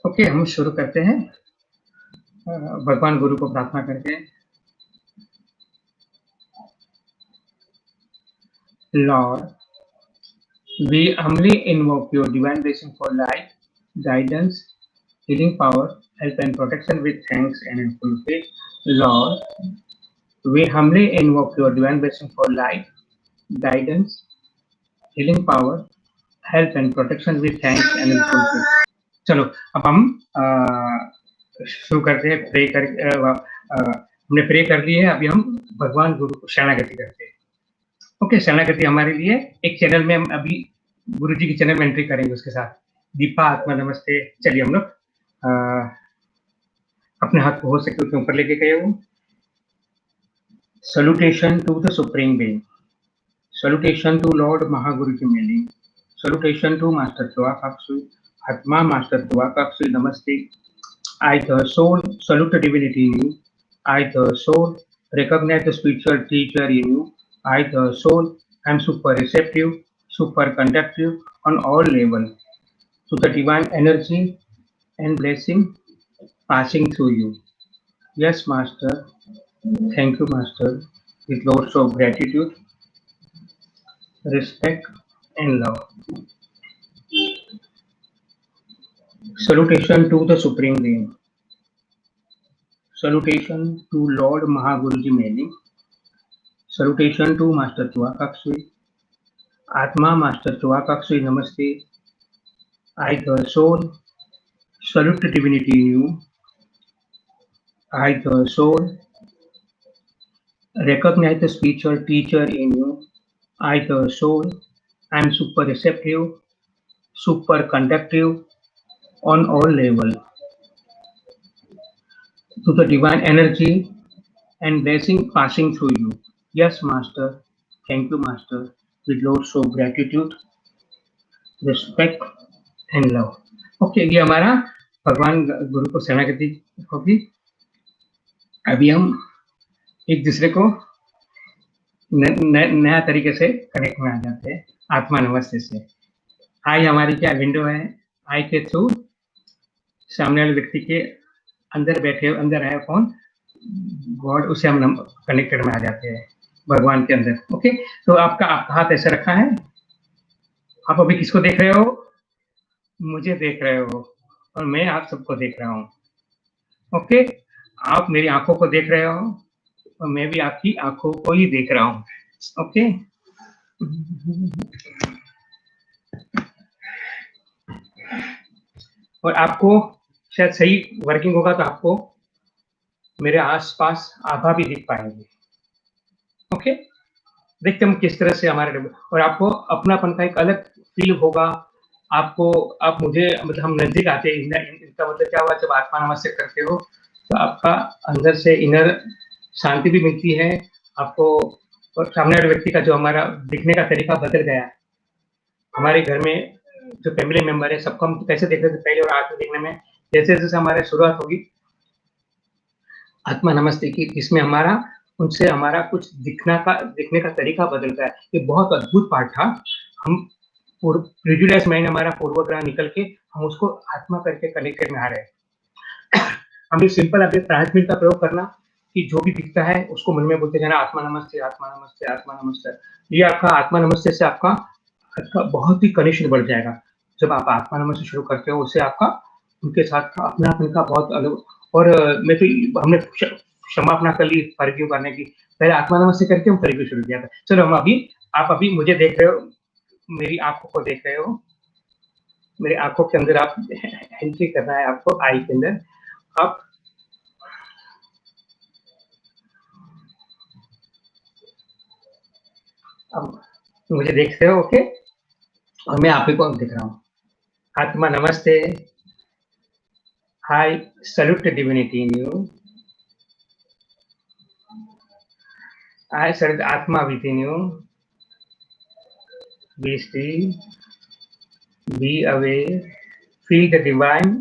Okay, हम शुरू करते हैं भगवान गुरु को प्रार्थना करके। Lord, we humbly invoke your divine blessing for life, guidance, healing power, help and protection with thanks and in full faith. Lord, we humbly invoke your divine blessing for life, guidance, healing power, help and protection with thanks and in full faith. चलो अब हम शुरू करते हैं। Pray कर हमने pray कर ली है। अभी हम भगवान गुरु को शरणागति करते हैं। ओके, शरणागति हमारे लिए एक चैनल में हम अभी गुरु जी की चैनल में एंट्री करेंगे उसके साथ। दीपा आत्मा नमस्ते। चलिए हम लोग अपने हाथ को हो सके उतने ऊपर लेके गए वो। Salutation to the supreme being, salutation to lord Mahaguru की मेलिंग, सल्यूटेशन टू मास्टर त्वाकाक्षु आत्मा मास्टर त्वाकाक्षु नमस्ते। I the soul salute the divinity in you. I the soul recognize the spiritual teacher in you. I the soul am super receptive, super conductive on all levels to the divine energy and blessing passing through you. Yes, Master. Thank you, Master. With lots of gratitude, respect, and love. Salutation to the Supreme Being. Salutation to Lord Mahaguruji Meli. Salutation to Master Twakaksui. Atma Master Twakaksui Namaste. I the soul salute the divinity in you. I the soul recognize the spiritual teacher in you. I the soul am super receptive, super conductive on all levels to the divine energy and blessing passing through you. Yes, Master. Thank you, Master. With lots of gratitude, respect and love. Okay, ये हमारा भगवान गुरु को शरणागति होगी। अभी हम एक दूसरे को नया तरीके से कनेक्ट में आ जाते हैं आत्मा नमस्ते से। आई हमारी क्या विंडो है, आई के थ्रू सामने वाले व्यक्ति के अंदर है फोन गॉड, उसे हम कनेक्टेड में आ जाते हैं भगवान के अंदर। ओके, तो आपका हाथ ऐसे रखा है। आप अभी किसको देख रहे हो? मुझे देख रहे हो और मैं आप सबको देख रहा हूँ। ओके, आप मेरी आंखों को देख रहे हो और मैं भी आपकी आंखों को ही देख रहा हूँ। ओके, और आपको शायद सही वर्किंग होगा तो आपको मेरे आसपास आभा भी दिख पाएंगे। ओके, देखते हम किस तरह से हमारे, और आपको अपनापन का एक अलग फील होगा। आपको आप मुझे मतलब हम नजदीक आते हैं। इनका मतलब क्या हुआ, जब आत्मा नमस्ते करते हो तो आपका अंदर से इनर शांति भी मिलती है आपको, और सामने वाले व्यक्ति का जो हमारा दिखने का तरीका बदल गया। हमारे घर में जो फैमिली मेंबर है सबको हम कैसे देख रहे थे पहले, और आज में देखने में जैसे जैसे हमारी शुरुआत होगी आत्मा नमस्ते की, इसमें हमारा उनसे हमारा कुछ दिखने का तरीका बदलता है। ये बहुत अद्भुत पार्ट था। हम प्रिजुडाइज माइंड, हमारा पूर्वग्रह निकल के हम उसको आत्मा करके कनेक्टेड में आ रहे हैं। हमें सिंपल अभी प्राइस का प्रयोग करना कि जो भी दिखता है उसको मन में बोलते जाना आत्मा नमस्ते, आत्मा नमस्ते, आत्मा नमस्ते। ये आपका आत्मा नमस्ते से आपका बहुत ही कनेक्शन बढ़ जाएगा। जब आप आत्मा नमस्ते शुरू करते हो उससे आपका उनके साथ का अपनापन का बहुत अलग, और मैं तो हमने क्षमा अपना कर ली फर्ग्यू करने की, पहले आत्मा नमस्ते करके हम फर्ग्यू शुरू किया था। चलो हम अभी, आप अभी मुझे देख रहे हो, मेरी आंखों को देख रहे हो, मेरी आंखों के अंदर आप एंट्री करना है आपको, आई के अंदर आप अब मुझे देखते हो। ओके, और मैं आप ही को देख रहा हूँ। आत्मा नमस्ते, I salute the divinity in you. I salute the Atma within you. Be still, be aware, feel the divine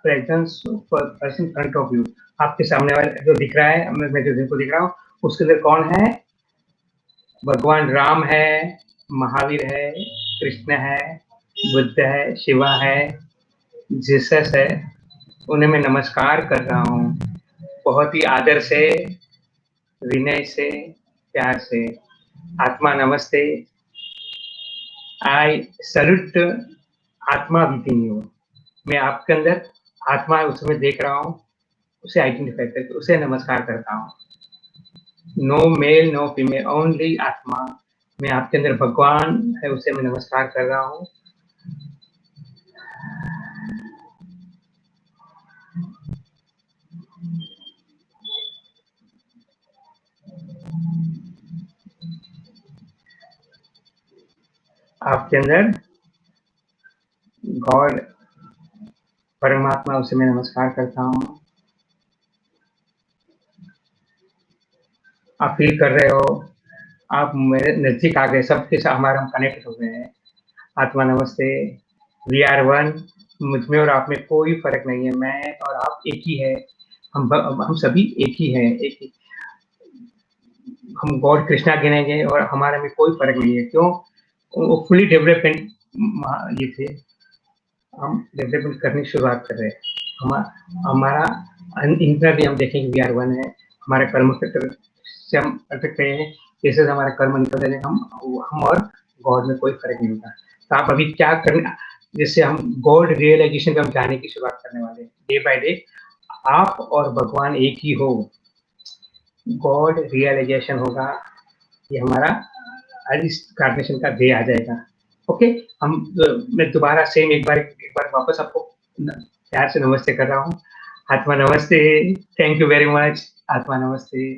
presence of a person in front of you. आपके सामने वाले जो दिख रहा है, मैं जो जिनको दिख रहा हूँ उसके अंदर कौन है? भगवान राम है, महावीर है, कृष्ण है, बुद्ध है, शिवा है, जीसस है, उन्हें मैं नमस्कार कर रहा हूँ, बहुत ही आदर से, विनय से, प्यार से। आत्मा नमस्ते। आई सैल्यूट आत्मा विदिन यू। मैं आपके अंदर आत्मा है, उसमें देख रहा हूँ, उसे आइडेंटिफाई करके उसे नमस्कार करता हूँ। No male no female, only आत्मा। मैं आपके अंदर भगवान है, उसे मैं नमस्कार कर रहा हूँ। आपके अंदर गॉड परमात्मा, उसे मैं नमस्कार करता हूँ। आप फील कर रहे हो, आप मेरे नजदीक आ गए, सबके साथ हमारा हम कनेक्ट हो गए हैं। आत्मा नमस्ते। We are one. मुझ में और आप में कोई फर्क नहीं है, मैं और आप एक ही है। हम सभी एक ही हैं, एक ही। हम गॉड कृष्णा गिनेंगे और हमारे में कोई फर्क नहीं है। क्यों? वो फुली डेवलपमेंट ये थे, हम डेवलपमेंट करने की शुरुआत कर रहे हैं। हमारा इंटरनली हम देखेंगे वी आर वन है। हमारे कर्म क्षेत्र से हम अटक रहे हैं, जैसे हमारे कर्म निकल रहे हैं, हम और गॉड में कोई फर्क नहीं होता। तो आप अभी क्या करना, जैसे हम गॉड रियलाइजेशन पे हम जाने की शुरुआत करने वाले हैं, डे बाय डे। आप और भगवान एक ही हो, गॉड रियलाइजेशन होगा, ये हमारा आज इस कार्नेशन का डे आ जाएगा। ओके। हम मैं दोबारा सेम एक बार वापस आपको प्यार से नमस्ते कर रहा हूँ। आत्मा नमस्ते। Thank you very much. आत्मा नमस्ते,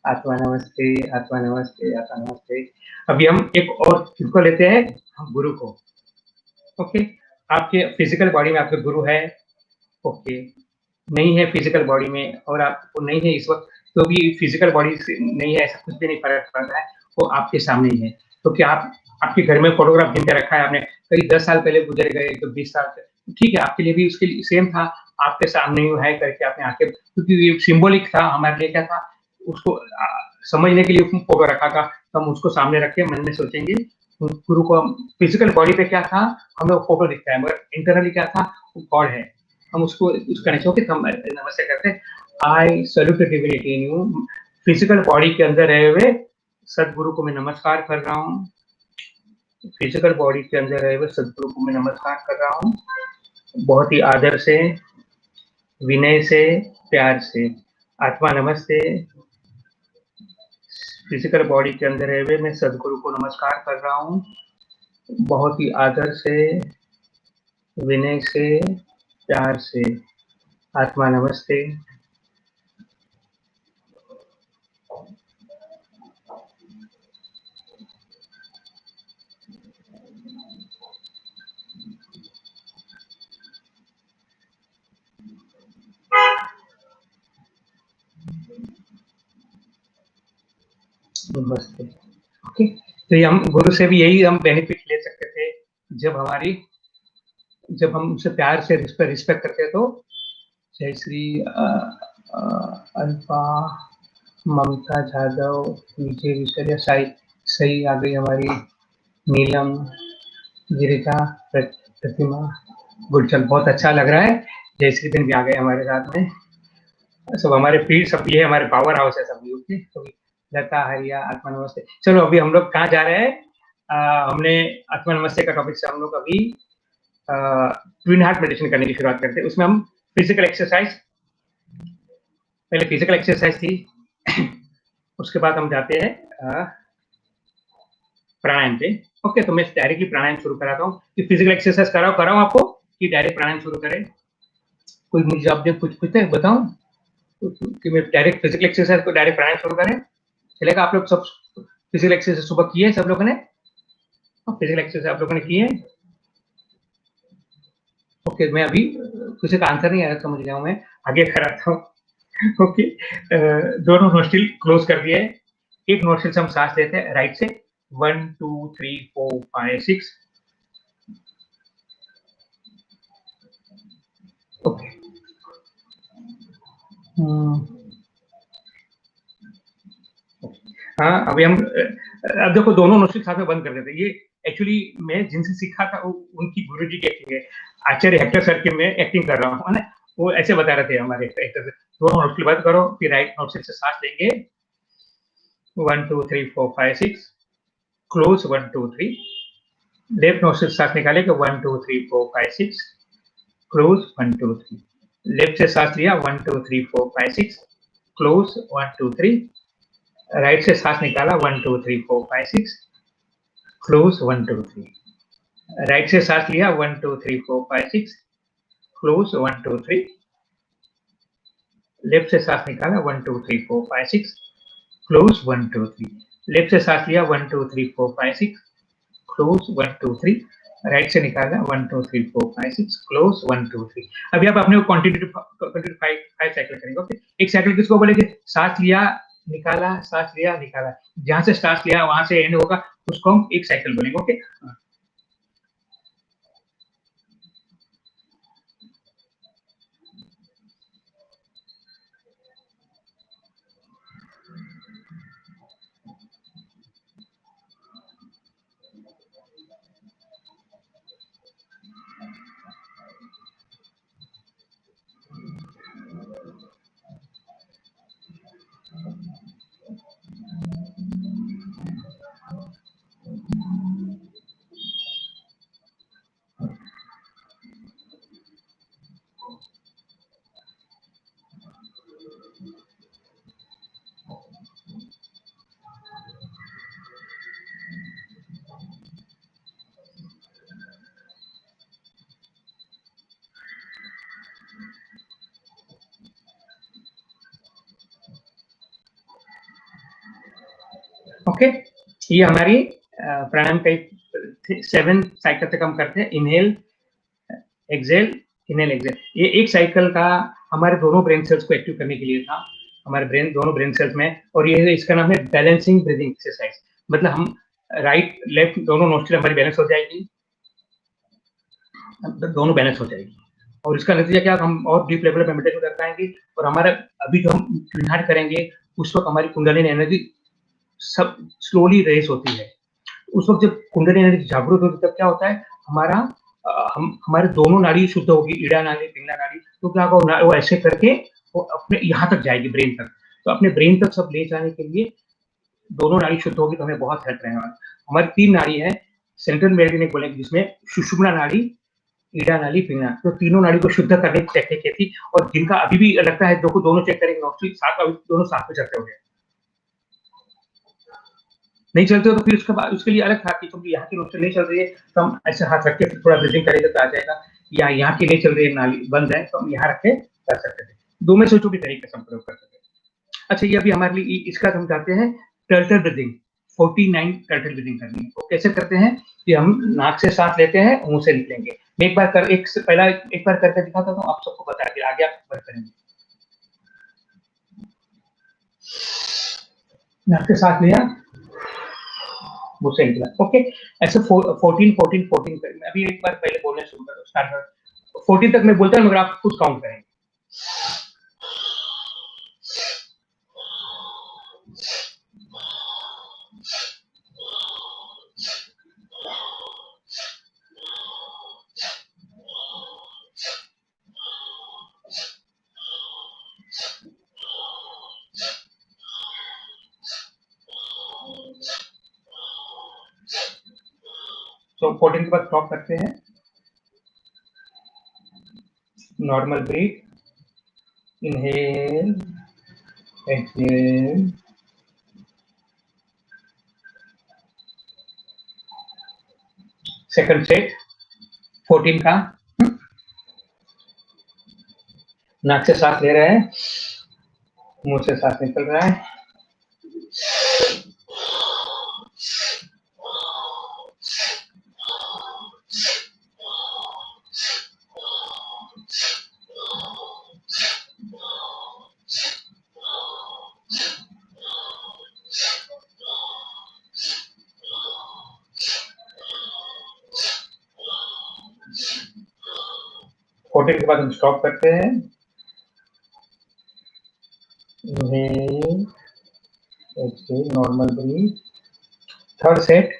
आत्मा नमस्ते, आत्मा नमस्ते, आत्मा नमस्ते। अभी हम एक और किसको लेते हैं, हम गुरु को। ओके। आपके फिजिकल बॉडी में आपके गुरु है। ओके। नहीं है फिजिकल बॉडी में, और आपको नहीं है इस वक्त, तो भी फिजिकल बॉडी से नहीं है, ऐसा कुछ भी नहीं फर्क पड़ रहा है, वो आपके सामने ही है। तो क्या आप आपके घर में फोटोग्राफ जिनके रखा है आपने, कई 10 साल पहले गुजर गए, तो 20 साल से, ठीक है, आपके लिए भी उसके लिए सेम था। आपके सामने ही है करके आपने आके, क्योंकि ये सिंबॉलिक था हमारे लिए, क्या था उसको समझने के लिए फोटो रखा था, तो हम उसको सामने रख के मन में सोचेंगे गुरु को। फिजिकल बॉडी पे क्या था, हमें वो फोटो दिखता है, मगर इंटरनली क्या था, वो गॉड है। हम उसको उस कनेक्शन के हम नमस्ते करते हैं। I salute divinity in you. Physical body के अंदर रहे हुए सदगुरु को मैं नमस्कार कर रहा हूँ। फिजिकल बॉडी के अंदर रहे हुए सदगुरु को मैं नमस्कार कर रहा हूँ, बहुत ही आदर से, विनय से, प्यार से। आत्मा नमस्ते। फिजिकल बॉडी के अंदर रहे हुए मैं सदगुरु को नमस्कार कर रहा हूँ, बहुत ही आदर से, विनय से, प्यार से। आत्मा नमस्ते। नमस्ते। ओके। तो ये हम गुरु से भी यही हम बेनिफिट ले सकते थे, जब हमारी जब हम उनसे प्यार से रिस्पेक्ट करते हैं। तो जय श्री अल्फा, ममता जादव, विजय विशर्या, साई सही आ गई हमारी, नीलम, गिरिजा, प्रतिमा, गुलचल, बहुत अच्छा लग रहा है। जय श्री दिन भी आ गए हमारे साथ में। सब हमारे पीर, सब ये हमारे पावर हाउस है सब यूपी, सभी। लता, हरिया, आत्मा नमस्ते। चलो अभी हम लोग कहाँ जा रहे हैं, हमने आत्मा नमस्ते का टॉपिक से हम लोग अभी ट्विन हार्ट मेडिटेशन करने की शुरुआत करते हैं। उसमें हम फिजिकल एक्सरसाइज, पहले फिजिकल एक्सरसाइज थी, उसके बाद हम जाते हैं प्राणायाम पे। ओके। तो मैं डायरेक्टली प्राणायाम शुरू कराता हूँ कि फिजिकल एक्सरसाइज कराऊँ आपको, कि डायरेक्ट प्राणायाम शुरू करें? कोई मुझे जवाब दे, कुछ पूछते हैं, बताऊँ कि मैं डायरेक्ट फिजिकल एक्सरसाइज को डायरेक्ट प्राणायाम शुरू करें? चलेगा? आप लोग सब फिजिकल एक्सरसाइज सुबह किए सब लोगों ने? फिजिकल एक्सरसाइज आप लोगों ने किए? ओके। मैं अभी किसी का आंसर नहीं आया, समझ गया हूँ, मैं आगे कराता हूँ। ओके। दोनों नोस्ट्रिल क्लोज कर दिए। एक नोस्ट्रिल से हम सांस लेते हैं राइट से, 1 2 3 4 5 6। ओके। हाँ, अभी हम अब देखो दोनों नोस्ट्रिल साथ में बंद कर देते हैं। ये एक्चुअली मैं जिनसे सीखा था उनकी गुरुजी की एक्टिंग है, आचार्य हेक्टर सर की मैं एक्टिंग कर रहा हूँ, है ना? वो ऐसे बता रहे थे हमारे एक्टर, दोनों नोट की बात करो, फिर राइट नोट से सांस लेंगे, 1 2 3 4 5 6, क्लोज 1 2 3, लेफ्ट नोट से सांस निकालेंगे 1 2 3 4 5 6, क्लोज 1 2 3, लेफ्ट से सांस लिया 1 2 3 4 5 6, क्लोज 1 2 3, राइट से सांस निकाला 1 2 3 4 5 6, क्लोज 1 2 3, राइट से सांस लिया 1 2 3 4 5 6, क्लोज 1 2 3, लेफ्ट से सांस निकाला 1 2 3 4 5 6, क्लोज 1 2 3, लेफ्ट से सांस लिया 1 2 3 4 5 6, क्लोज 1 2 3, राइट से निकाला 1 2 3 4 5 6, क्लोज 1 2 3। अभी आप अपने कंटिन्यू 5 साइकिल करेंगे। ओके, एक साइकिल किसको बोलेंगे? सांस लिया निकाला, सांस लिया निकाला, जहां से सांस लिया वहां से एंड होगा, उसको हम एक साइकिल बोलेंगे। ओके, ओके, ये हमारी प्राणायाम का 7 साइकिल तक हम करते हैं। Inhale exhale, inhale exhale. ये एक साइकिल का हमारे दोनों ब्रेन सेल्स को एक्टिव करने के लिए था, हमारे दोनों ब्रेन सेल्स में। और ये इसका नाम है बैलेंसिंग ब्रीदिंग एक्सरसाइज। मतलब हम राइट लेफ्ट दोनों नोस्ट्रिल हमारी बैलेंस हो जाएगी, दोनों बैलेंस हो जाएगी, और इसका नतीजा क्या, हम और डीप लेवल पे मेडिटेशन कर पाएंगे। और हमारा अभी जो हम ट्विनहार्ट करेंगे उस वक्त हमारी कुंडलिनी एनर्जी सब स्लोली रेस होती है। उस वक्त जब कुंडलिनी एनर्जी जागरूक होती है तब क्या होता है, हमारे दोनों नाड़ी शुद्ध होगी, ईड़ा नाड़ी पिंगला नाड़ी। तो क्या होगा, वो ऐसे करके वो अपने यहाँ तक जाएगी, ब्रेन तक। तो अपने ब्रेन तक सब ले जाने के लिए दोनों नाड़ी शुद्ध होगी तो हमें बहुत हेल्प रहेगा। हमारी 3 नाड़ी है, सेंट्रल मेरिडियन बोलेंगे, जिसमें सुषुम्ना नाड़ी, ईड़ा नाड़ी, पिंगला, तो तीनों नाड़ी को शुद्ध करने की टेक्निक है थी। और जिनका अभी भी लगता है दोनों चेक करेंगे, नॉस्ट्रिल साथ दोनों साथ में चलते हो गए, नहीं चलते हो तो फिर उसके बाद उसके लिए अलग था कि क्योंकि यहाँ की नोस्ट्रिल नहीं चल रही है तो हम ऐसे हाथ रख के थोड़ा ब्रीथिंग करेंगे तो आ जाएगा, या यहाँ की नहीं चल रही है, नाली बंद है, तो हम यहाँ रख के कर सकते थे। दो में से जो भी तरीके से हम प्रयोग कर सकते हैं। अच्छा, ये अभी हमारे लिए इसका हम जाते हैं टर्टल ब्रीथिंग। 49 टर्टल ब्रीथिंग करनी है। तो कैसे करते हैं कि हम नाक से सांस लेते हैं, मुंह से निकलेंगे। मैं एक बार करके दिखाता हूँ, आप सबको बता दिया, आगे आप करेंगे। नाक से सांस लिया, मुंह से निकला। ओके, ऐसे 14 करेंगे। अभी एक बार पहले बोलना शुरू करो, स्टार्ट करो। 14 तक मैं बोलता हूँ, मगर आप खुद काउंट करेंगे। तो 14 के बाद स्टॉप करते हैं। Normal breath, inhale exhale, second set 14 का। नाक से सांस ले रहे हैं, मुंह से सांस निकल रहा है। फोर्टीन के बाद हम स्टॉप करते हैं। Inhale exhale, normal breath, third set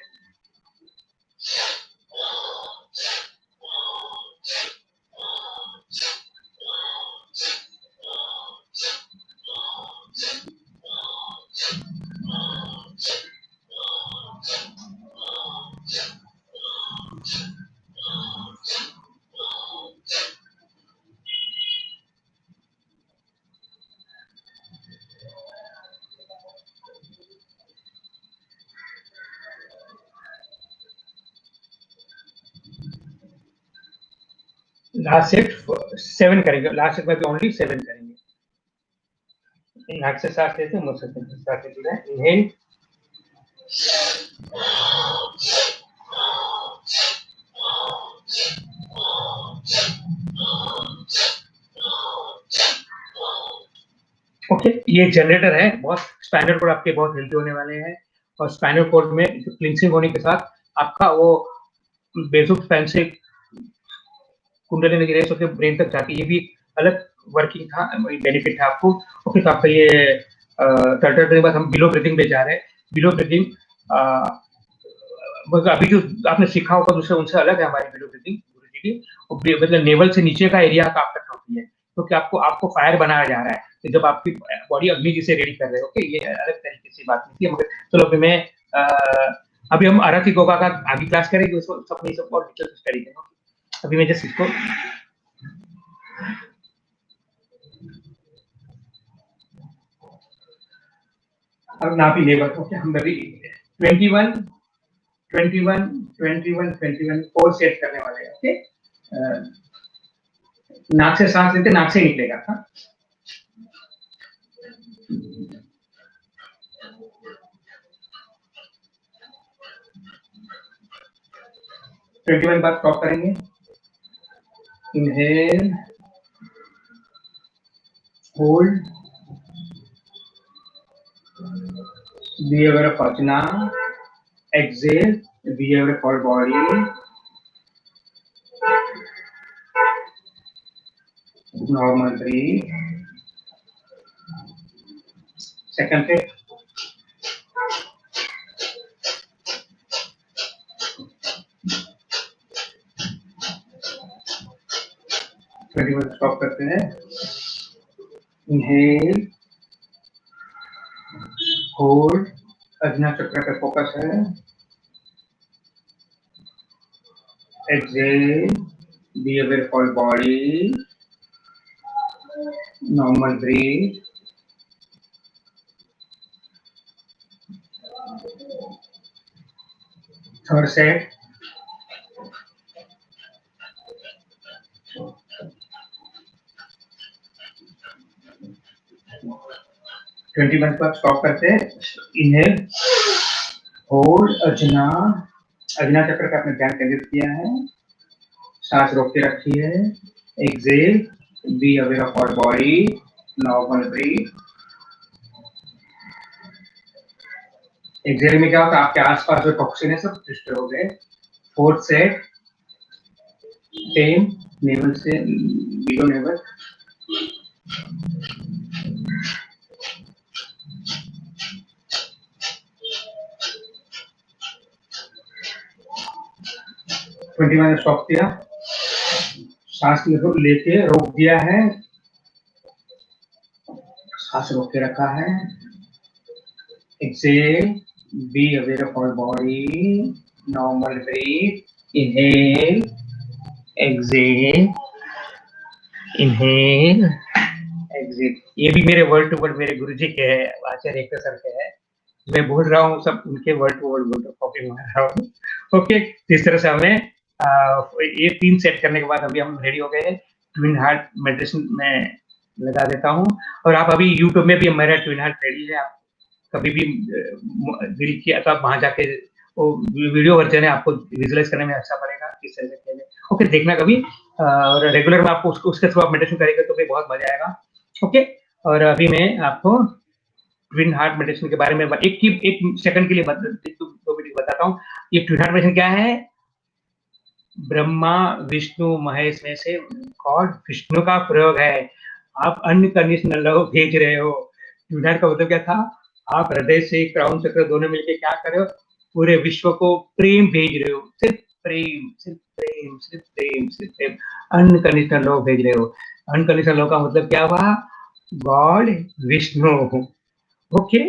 last set 7 करेंगे, लास्ट सेट में भी ओनली 7 करेंगे। नाक से सांस लेते हैं, मुंह से सांस लेते हैं। Inhale, okay. ये जनरेटर है, बहुत स्पाइनल कोड आपके बहुत हेल्दी होने वाले हैं। और स्पाइनल कोड में क्लिंचिंग होने के साथ आपका वो बेसिक फैन से कुंडली की रेस होकर ब्रेन तक जाती है, ये भी अलग वर्किंग था, बेनिफिट था आपको। ओके, तो आपका ये टर्टल के बाद हम बिलो ब्रीथिंग पे जा रहे हैं। बिलो ब्रीथिंग अभी जो आपने सीखा होगा दूसरे उनसे अलग है हमारी बिलो ब्रीथिंग गुरु जी की। मतलब नेवल से नीचे का एरिया का आपका होती है, क्योंकि आपको आपको फायर बनाया जा रहा है, तो जब आपकी बॉडी अग्नि जिसे रेडी कर रहे हो। ओके, ये अलग तरीके से बात नहीं थी, मगर चलो अभी मैं अभी हम आरती योगा का आगे क्लास करेंगे, उसको सब सब और डिटेल स्टडी करेंगे। अभी मैं जस्ट इसको अब नाप ही लेबर। ओके, हम अभी 21 21 21 21 4 सेट करने वाले हैं। ओके, नाक से सांस लेते, नाक से निकलेगा। हाँ, ट्वेंटी वन बार स्टॉप करेंगे। Inhale, hold, be aware of Pachna, exhale, be aware of our body, normal breathe. Second set. Stop करते हैं। इनहेल, होल्ड, अज्ञा चक्र पे फोकस है। Exhale, be aware for body, normal breath. Third set. Twenty one पर stop करते हैं। Inhale, hold, अज्ञा अज्ञा चक्र का आपने ध्यान केंद्रित किया है, सांस रोक के रखी है। Exhale, be aware of our body, normal breath. Exhale में क्या होता है, आपके आसपास जो टॉक्सिन है सब डिस्ट्रॉय हो गए। फोर्थ सेट, सेम नेवल से below naval. Twenty one stop किया, सांस लेके रोक दिया है, सांस रोक के रखा है। Exhale, be aware of our body, normal breath. Inhale, exhale, inhale, exhale. ये भी मेरे वर्ड टू वर्ड मेरे गुरुजी के है, आचार्य एक सर के है। मैं बोल रहा हूँ सब उनके वर्ड टू वर्ड बोल कॉपी मार रहा हूँ। ओके, इस तरह से हमें ये 3 सेट करने के बाद अभी हम रेडी हो गए हैं। ट्विन हार्ट मेडिटेशन में लगा देता हूँ, और आप अभी यूट्यूब में भी मेरा ट्विन हार्ट रेडी है। आप कभी भी दिल किया तो आप वहां जाके वो वीडियो वर्जन है, आपको विजुअलाइज करने में अच्छा पड़ेगा किस तरह से। ओके, देखना कभी, और रेगुलर में आपको उसके थ्रू आप मेडिटेशन करेंगे तो भी बहुत मजा आएगा। ओके, और अभी मैं आपको ट्विन हार्ट मेडिटेशन के बारे में एक सेकंड के लिए 2 मिनट बताता हूँ। ये ट्विन हार्ट मेडिटेशन क्या है? ब्रह्मा विष्णु महेश में से गॉड विष्णु का प्रयोग है। आप अनकंडीशनल लव भेज रहे हो। ट्विन हार्ट का मतलब क्या था? आप हृदय से क्राउन चक्र दोनों मिलकर क्या कर रहे हो? पूरे विश्व को प्रेम भेज रहे हो। सिर्फ प्रेम, सिर्फ प्रेम, सिर्फ प्रेम, सिर्फ प्रेम। अनकंडीशनल लव भेज रहे हो। अनकंडीशनल लव का मतलब क्या हुआ? गॉड विष्णु। ओके,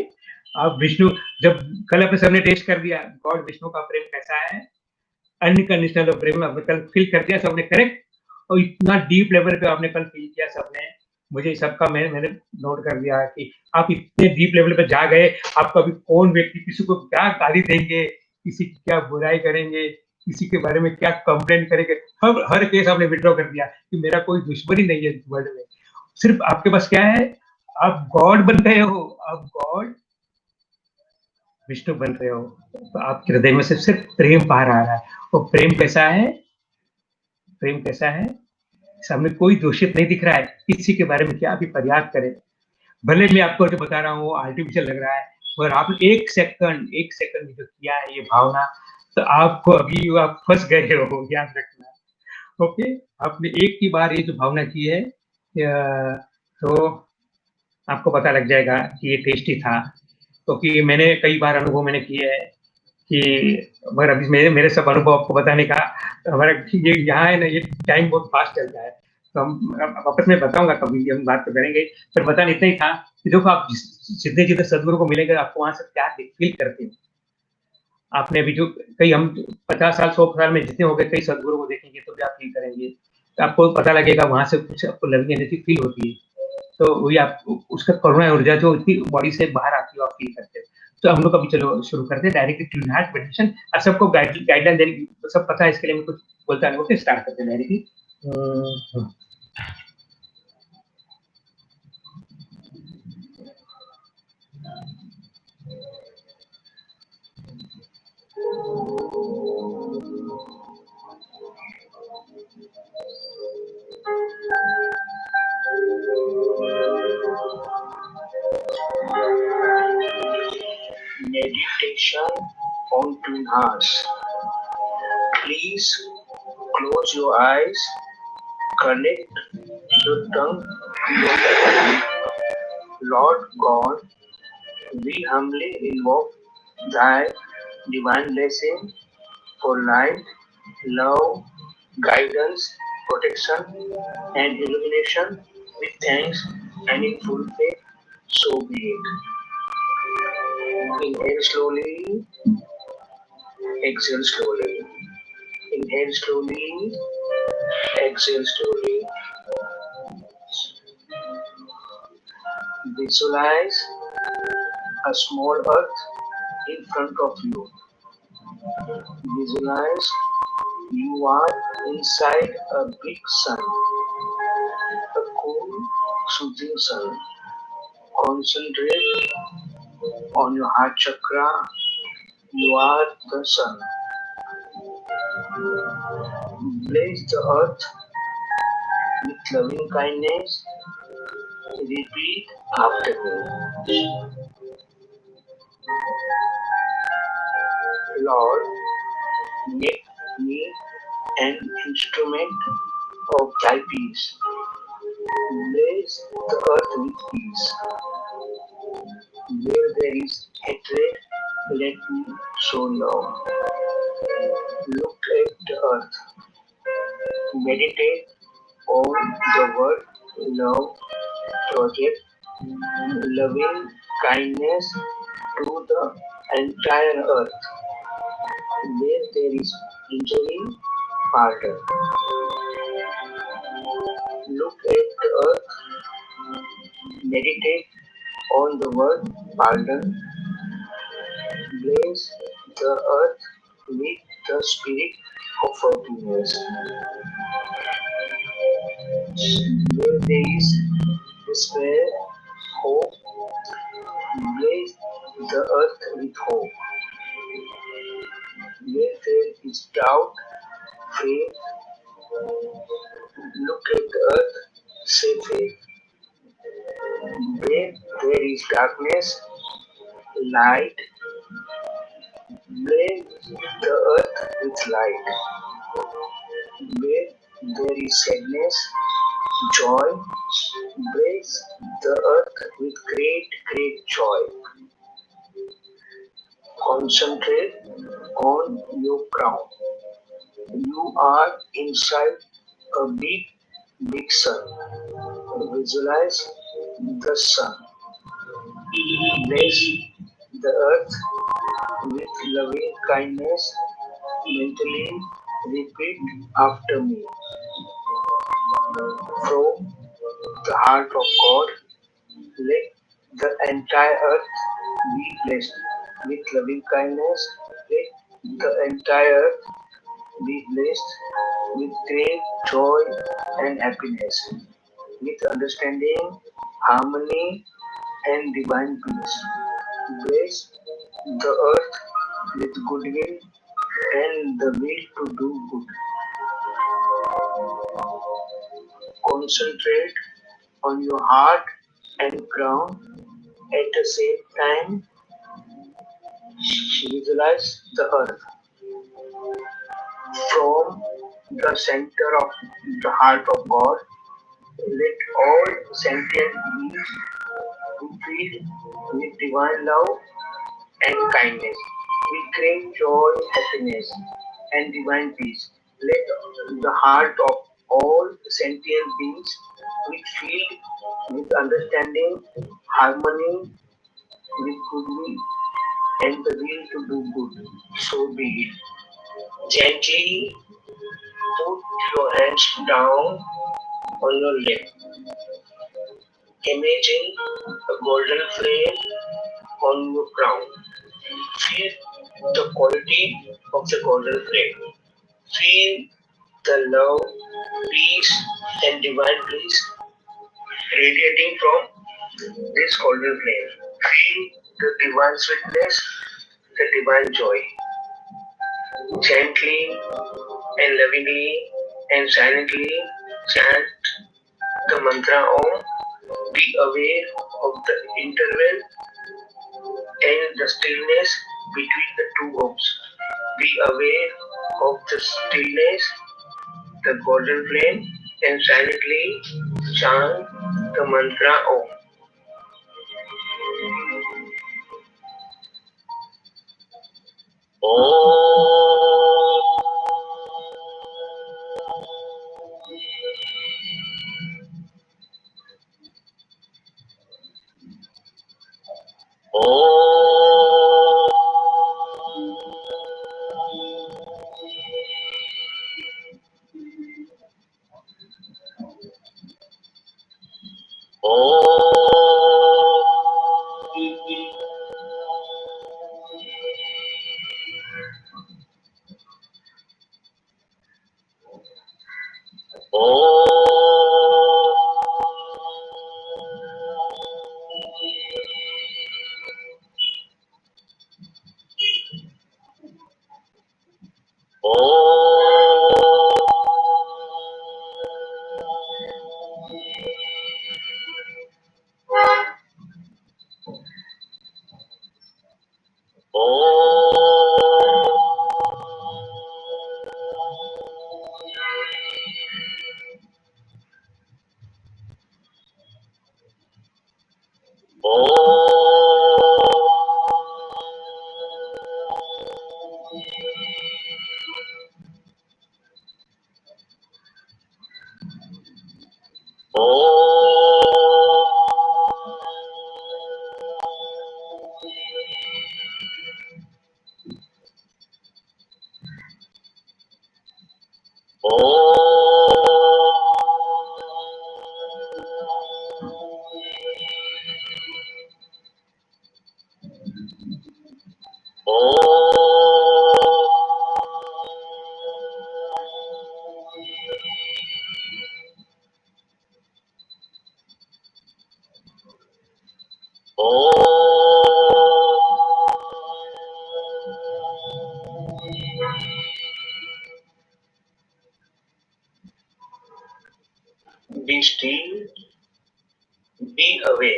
आप विष्णु, जब कल अपने सबने टेस्ट कर दिया गॉड विष्णु का प्रेम कैसा है, अनकंडीशनल प्रेम आपने कल फील कर दिया सबने, करेक्ट? और इतना डीप लेवल पे आपने कल फील किया सबने, मुझे सबका मैंने नोट कर दिया कि आप इतने डीप लेवल पे जा गए। आपको अभी कौन व्यक्ति किसी को क्या गाली देंगे, किसी की क्या बुराई करेंगे, किसी के बारे में क्या कंप्लेंट करेंगे। हर केस आपने विड्रॉ कर दिया कि मेरा कोई दुश्मन ही नहीं है वर्ल्ड में। सिर्फ आपके पास क्या है, आप गॉड बन गए हो, आप गॉड विष्णु बन रहे हो। तो आपके हृदय में से सिर्फ प्रेम बाहर आ रहा है। और प्रेम कैसा है, प्रेम कैसा है, सामने कोई दोषित नहीं दिख रहा है, किसी के बारे में क्या भी फरियाद करे। भले मैं आपको जो बता रहा हूँ आर्टिफिशियल लग रहा है, पर आपने एक सेकंड में जो किया है ये भावना, तो आपको अभी आप फंस गए हो, याद रखना। ओके, आपने एक ही बार ये जो भावना की है, तो आपको पता लग जाएगा कि ये टेस्टी था। क्योंकि मैंने कई बार अनुभव मैंने किए हैं कि, मगर अभी मेरे मेरे सब अनुभव आपको बताने का हमारा ये यहाँ है ना, ये टाइम बहुत फास्ट चलता है। तो हम वापस में बताऊंगा, कभी हम बात तो करेंगे। पर बताना इतना ही था कि देखो, आप जितने जितने सदगुरु को मिलेंगे, आपको वहां से क्या फील करते हैं। आपने अभी जो कई हम 50 साल 100 साल में जितने हो गए, कई सदगुरु को देखेंगे तो भी आप फील करेंगे, तो आपको पता लगेगा वहां से कुछ आपको लविंग एनर्जी फील होती है। तो वही आप उसका करुणा ऊर्जा जो इतनी बॉडी से बाहर आती है, आप फील करते हो। तो हम लोग अभी चलो शुरू करते हैं डायरेक्टली टू हार्ट मेडिटेशन। सबको गाइडलाइन देने की तो सब पता है, इसके लिए मैं कुछ बोलता नहीं। ओके, स्टार्ट करते हैं directly. Meditation on twin hearts. Please close your eyes, connect the tongue to your heart. Lord God, we humbly invoke Thy divine blessing for light, love, guidance, protection, and illumination with thanks and in full faith. So be it. Inhale slowly, exhale slowly. Inhale slowly, exhale slowly. Visualize a small earth in front of you. Visualize you are inside a big sun, a cool, soothing sun. Concentrate on your heart chakra. You are the sun. Bless the earth with loving kindness. Repeat after me. Lord, make me an instrument of thy peace. Bless the earth with peace. Where there is hatred, let me show love. Look at the earth. Meditate on the word love. Project loving kindness to the entire earth. Where there is injury, pardon. Look at the earth. Meditate on the word pardon. Bless the earth with the spirit of forgiveness. Where there is despair, hope, bless the earth with hope. Where there is doubt, faith, look at the earth, say faith. Where there is darkness, light, bless the earth with light. Where there is sadness, joy, bless the earth with great, great joy. Concentrate on your crown. You are inside a big, big sun. Visualize the sun. Bless the earth with loving kindness. Mentally repeat after me. From the heart of God, let the entire earth be blessed with loving kindness. Let the entire earth be blessed with great joy and happiness, with understanding, harmony, and divine peace. Bless the earth with goodwill and the will to do good. Concentrate on your heart and crown. At the same time, visualize the earth from the center of the heart of God. Let all sentient beings be filled with divine love and kindness, with great joy, happiness, and divine peace. Let the heart of all sentient beings be filled with understanding, harmony, with goodwill, and the will to do good. So be it. Gently put your hands down on your lap. Imagine a golden flame on your crown. Feel the quality of the golden flame. Feel the love, peace, and divine bliss radiating from this golden flame. Feel the divine sweetness, the divine joy. Gently and lovingly and silently chant the mantra Om. Be aware of the interval and the stillness between the two Oms. Be aware of the stillness, the golden flame, and silently chant the mantra Om. Be still, be aware.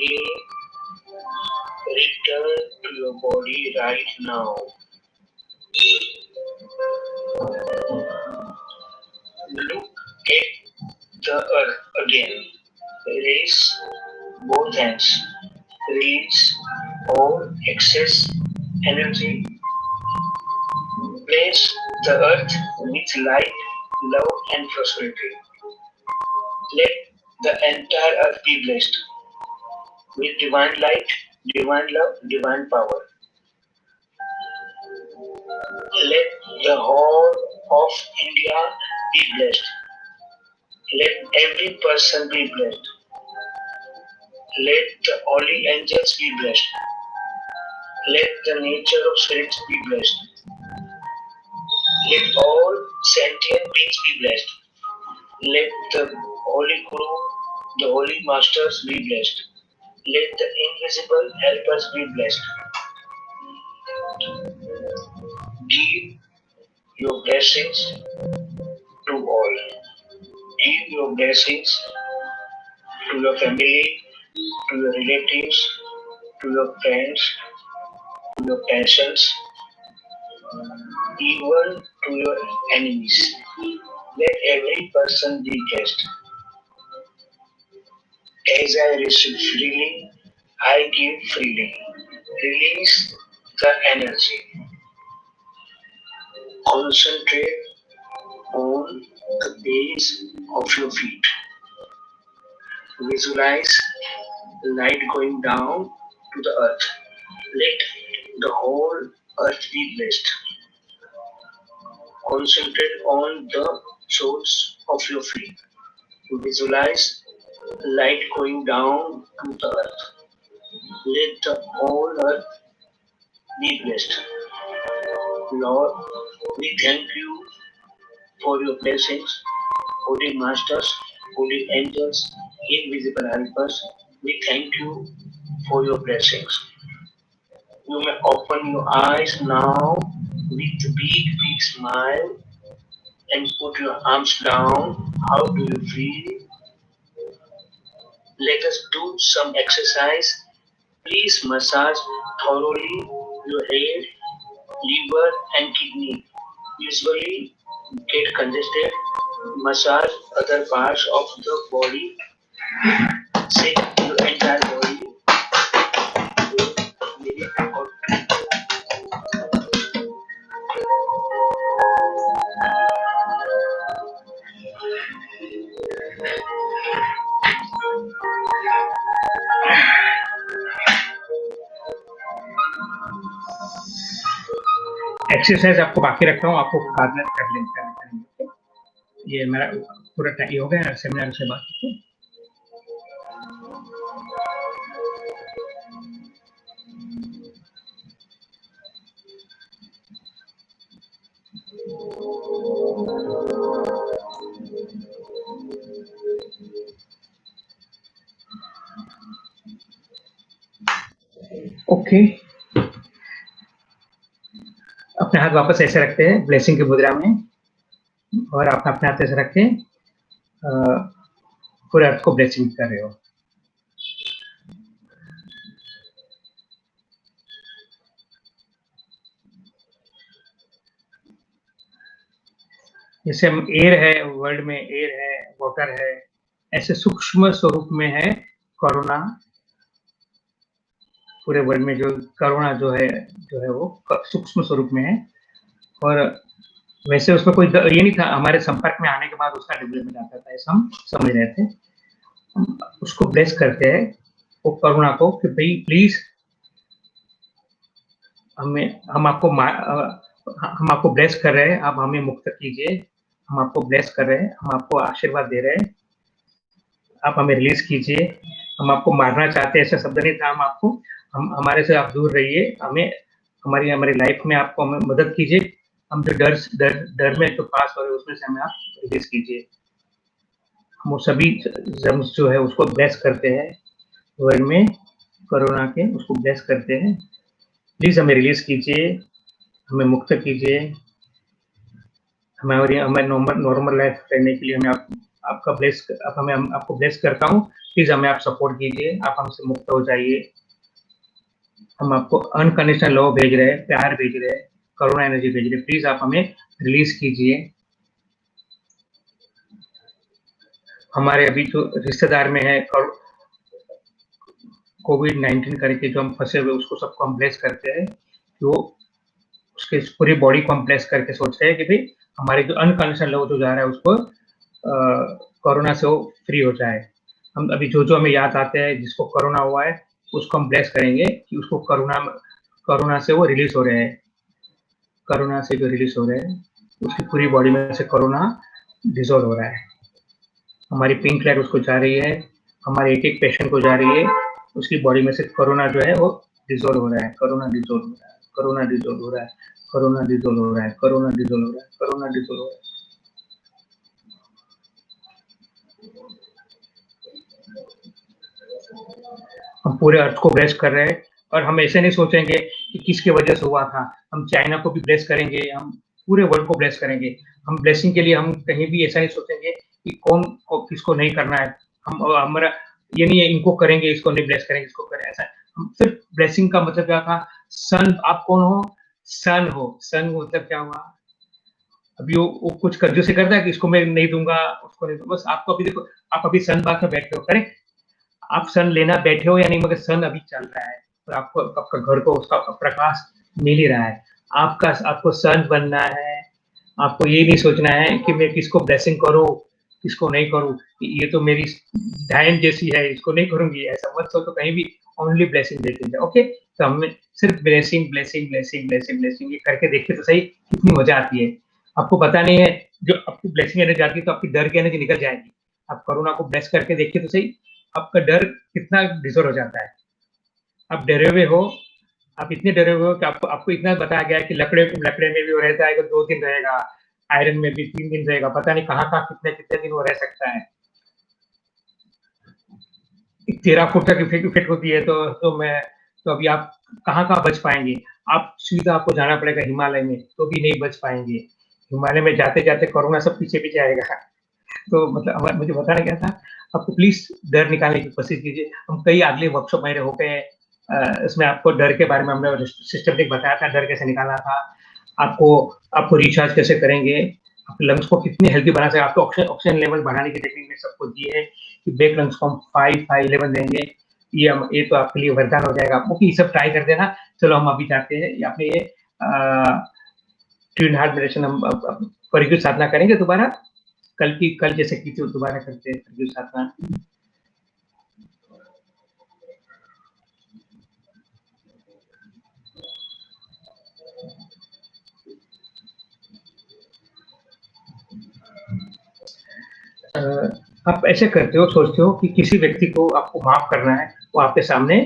Slowly return to your body right now. Look at the earth again. Raise both hands. Release all excess energy. Bless the earth with light, love, and prosperity. Let the entire earth be blessed with divine light, divine love, divine power. Let the whole of India be blessed. Let every person be blessed. Let the holy angels be blessed. Let the nature of spirits be blessed. Let all sentient beings be blessed. Let the holy Guru, the holy masters be blessed. Let the invisible helpers be blessed. Give your blessings to all. Give your blessings to your family, to your relatives, to your friends, to your patients, even to your enemies. Let every person be blessed. As I receive freely, I give freely. Release the energy. Concentrate on the base of your feet. Visualize light going down to the earth. Let the whole earth be blessed. Concentrate on the soles of your feet. Visualize light going down to the earth. Let the whole earth be blessed. Lord, we thank you for your blessings, holy masters, holy angels, invisible helpers. We thank you for your blessings. You may open your eyes now with a big smile and put your arms down. How do you feel? Let us do some exercise. Please massage thoroughly your head, liver, and kidney. Usually get congested. Massage other parts of the body. Shake your entire body. Exercise आपको बाकी रखता हूँ, आपको बाद में कर लेंगे। ये मेरा पूरा ये हो गया सेमिनार से बात करके। ओके, अपने हाथ वापस ऐसे रखते हैं ब्लेसिंग की मुद्रा में और आप अपने हाथ ऐसे रख के पूरे अर्थ को ब्लेसिंग कर रहे हो। जैसे हम एयर है, वर्ल्ड में एयर है, वाटर है, ऐसे सूक्ष्म स्वरूप में है कोरोना। पूरे वर्ल्ड में जो कोरोना जो है वो सूक्ष्म स्वरूप में है और वैसे उसमें कोई ये नहीं था। हमारे संपर्क में आने के बाद उसका डेवलपमेंट आता था, ऐसा हम समझ रहे थे। हम उसको ब्लेस करते हैं वो कोरोना को कि भाई प्लीज हम आपको ब्लेस कर रहे हैं, आप हमें मुक्त कीजिए। हम आपको ब्लेस कर रहे हैं, हम आपको आशीर्वाद दे रहे हैं, आप हमें रिलीज कीजिए। हम आपको मारना चाहते हैं, ऐसा शब्द नहीं था। हम हमारे से आप दूर रहिए, हमें हमारी लाइफ में आपको हमें मदद कीजिए। हम जो डर में जो पास हो रहे उसमें से हमें आप रिलीज कीजिए। हम वो सभी जम्स जो है उसको ब्लेस करते हैं वर्ल्ड में कोरोना के, उसको ब्लेस करते हैं। प्लीज हमें रिलीज कीजिए, हमें मुक्त कीजिए, हमें नॉर्मल लाइफ रहने के लिए हमें आप आपका ब्लेस आप हमें आपको ब्लेस करता हूँ। प्लीज हमें आप सपोर्ट कीजिए, आप हमसे मुक्त हो जाइए। हम आपको अनकंडीशनल लव भेज रहे हैं, प्यार भेज रहे हैं, करुणा एनर्जी भेज रहे हैं। प्लीज आप हमें रिलीज कीजिए। हमारे अभी जो रिश्तेदार में है कोविड-19 करके जो हम फंसे हुए, उसको सबको हम ब्लेस करते हैं कि वो उसके पूरी बॉडी को हम ब्लेस करके सोच रहे हैं कि भाई हमारे जो अनकंडीशनल लव जो जा रहा है उसको कोरोना से वो फ्री हो जाए। हम अभी जो हमें याद आते हैं जिसको कोरोना हुआ है उसको हम ब्लेस करेंगे कि उसको कोरोना से वो रिलीज हो रहे हैं। कोरोना से जो रिलीज हो रहे हैं उसकी पूरी बॉडी में से कोरोना डिसॉल्व हो रहा है। हमारी पिंक लाइट उसको जा रही है, हमारे एक एक पेशेंट को जा रही है, उसकी बॉडी में से कोरोना जो है वो डिसॉल्व हो रहा है। कोरोना डिसॉल्व हो रहा है, कोरोना डिसॉल्व हो रहा है, कोरोना डिसॉल्व हो रहा है, कोरोना डिसॉल्व हो रहा है, कोरोना डिसॉल्व हो रहा है। हम पूरे अर्थ को ब्लेस कर रहे हैं और हम ऐसे नहीं सोचेंगे कि किसकी वजह से हुआ था। हम चाइना को भी ब्लेस करेंगे, हम पूरे वर्ल्ड को ब्लेस करेंगे। हम ब्लेसिंग के लिए हम कहीं भी ऐसा नहीं सोचेंगे कि कौन को किसको नहीं करना है। हम हमारा ये नहीं है इनको करेंगे, इसको नहीं ब्लेस करेंगे, इसको करें, ऐसा हम सिर्फ ब्लेसिंग का मतलब क्या था? सन, आप कौन हो? सन हो। सन मतलब क्या हुआ? अभी वो कुछ कर्जों से करता है कि इसको मैं नहीं दूंगा, उसको नहीं दूंगा। बस आपको अभी देखो, आप अभी सन बात में बैठे हो, करेक्ट? आप सन लेना बैठे हो या नहीं, मगर सन अभी चल रहा है और आपको आपका घर को उसका प्रकाश मिल ही रहा है। आपको सन बनना है। आपको ये नहीं सोचना है कि मैं किसको ब्लेसिंग करूं, किसको नहीं करूं। ये तो मेरी डायन जैसी है, इसको नहीं करूंगी, ऐसा मत सोचो कहीं भी। ओनली ब्लेसिंग देते जाओ, ओके? तो हमें सिर्फ blessing blessing blessing blessing blessing ये करके देखिए तो सही कितनी मजा आती है। आपको पता नहीं है, जो आपकी ब्लेसिंग एनर्जी आती है तो आपकी डर की एनर्जी निकल जाएगी। आप कोरोना को ब्लेस करके देखिए तो सही, आपका डर कितना डिसॉल्व हो जाता है। आप डरे हुए हो, आप इतने डरे हुए हो कि आपको आपको इतना बताया गया है कि लकड़े में भी वो रहता है कि 2 दिन रहेगा, आयरन में भी 3 दिन रहेगा, पता नहीं कहाँ-कहाँ कितने-कितने दिन वो रह सकता है। 13 फुट तक इफ़ेक्ट होती है तो अभी आप कहाँ-कहाँ बच पाएँगे? आप सीधा आपको जाना पड़ेगा हिमालय में, तो भी नहीं बच पाएँगे। हिमालय में जाते-जाते कोरोना सब पीछे-पीछे आएगा। तो मतलब मुझे बताना क्या था, आपको प्लीज़ डर निकालने की कोशिश कीजिए। हम कई अगले वर्कशॉप मेरे हो गए हैं, इसमें आपको डर के बारे में हमने सिस्टमैटिक बताया था, डर कैसे निकालना था। आपको आपको रिचार्ज कैसे करेंगे, आपके लंग्स को कितने हेल्दी बना सकते, आपको ऑक्सीजन लेवल बढ़ाने की टेक्निक में सबको दी है कि बैक लंग्स को हम 5-5-11 देंगे। ये तो आपके लिए वरदान हो जाएगा आपको कि ये सब ट्राई कर देना। चलो हम अभी जाते हैं, आपने ये ट्विन हार्ट मेडिटेशन हम अब परिचित साधना करेंगे दोबारा। कल जैसे की थी वो दोबारा करते हैं परिचित साधना। अ, आप ऐसे करते हो, सोचते हो कि किसी व्यक्ति को आपको माफ करना है, वो आपके सामने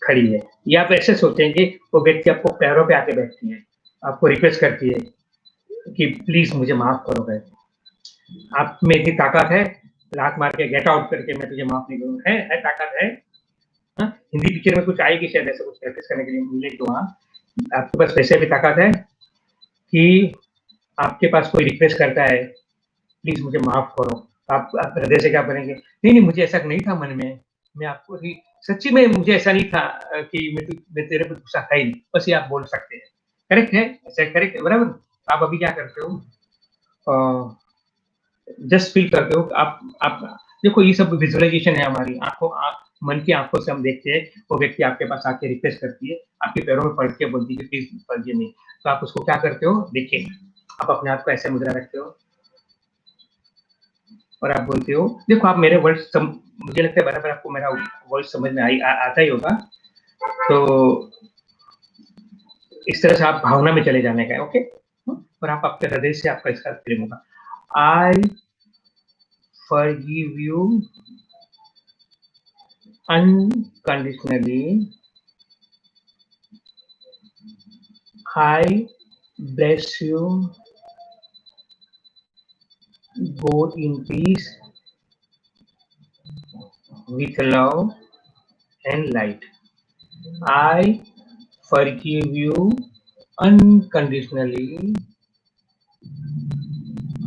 खड़ी है, या आप ऐसे सोचेंगे वो व्यक्ति आपको पैरों पे आके बैठती है, आपको रिक्वेस्ट करती है कि प्लीज मुझे माफ करो करके। आप में इतनी ताकत है, लात मार के गेट आउट करके मैं तुझे माफ नहीं करूंगा, है ताकत है। हाँ? हिंदी पिक्चर में कुछ आएगी शायद, ऐसा कुछ प्रैक्टिस करने के लिए मिलेगी वहां। आपके पास वैसे भी ताकत है कि आपके पास कोई रिक्वेस्ट करता है प्लीज मुझे माफ करो, आप हृदय से क्या करेंगे? नहीं नहीं, मुझे ऐसा नहीं था मन में, मैं आपको ही सच्ची में मुझे ऐसा नहीं था कि मैं तेरे पे गुस्सा था ही नहीं, बस ये आप बोल सकते हैं। करेक्ट है, ऐसा करेक्ट है, बराबर। आप अभी क्या करते हो? जस्ट फील करते हो, आप देखो, ये सब विजुअलाइजेशन है हमारी आंखों मन की आंखों से हम देखते हैं। वो व्यक्ति आपके पास आके रिक्वेस्ट करती है, आपके पैरों में पड़ के बोलती है प्लीज फॉरगिव मी। तो आप उसको क्या करते हो? देखिए, आप अपने आप को ऐसे मुद्रा रखते हो और आप बोलते हो, देखो आप मेरे वर्ड्स मुझे लगता है बराबर आपको मेरा वर्ड समझ में आता ही होगा। तो इस तरह से आप भावना में चले जाने का है, ओके? और आप आपके हृदय से आपका इसका प्रेम होगा। I forgive you unconditionally. I bless you. Go in peace with love and light. I forgive you unconditionally.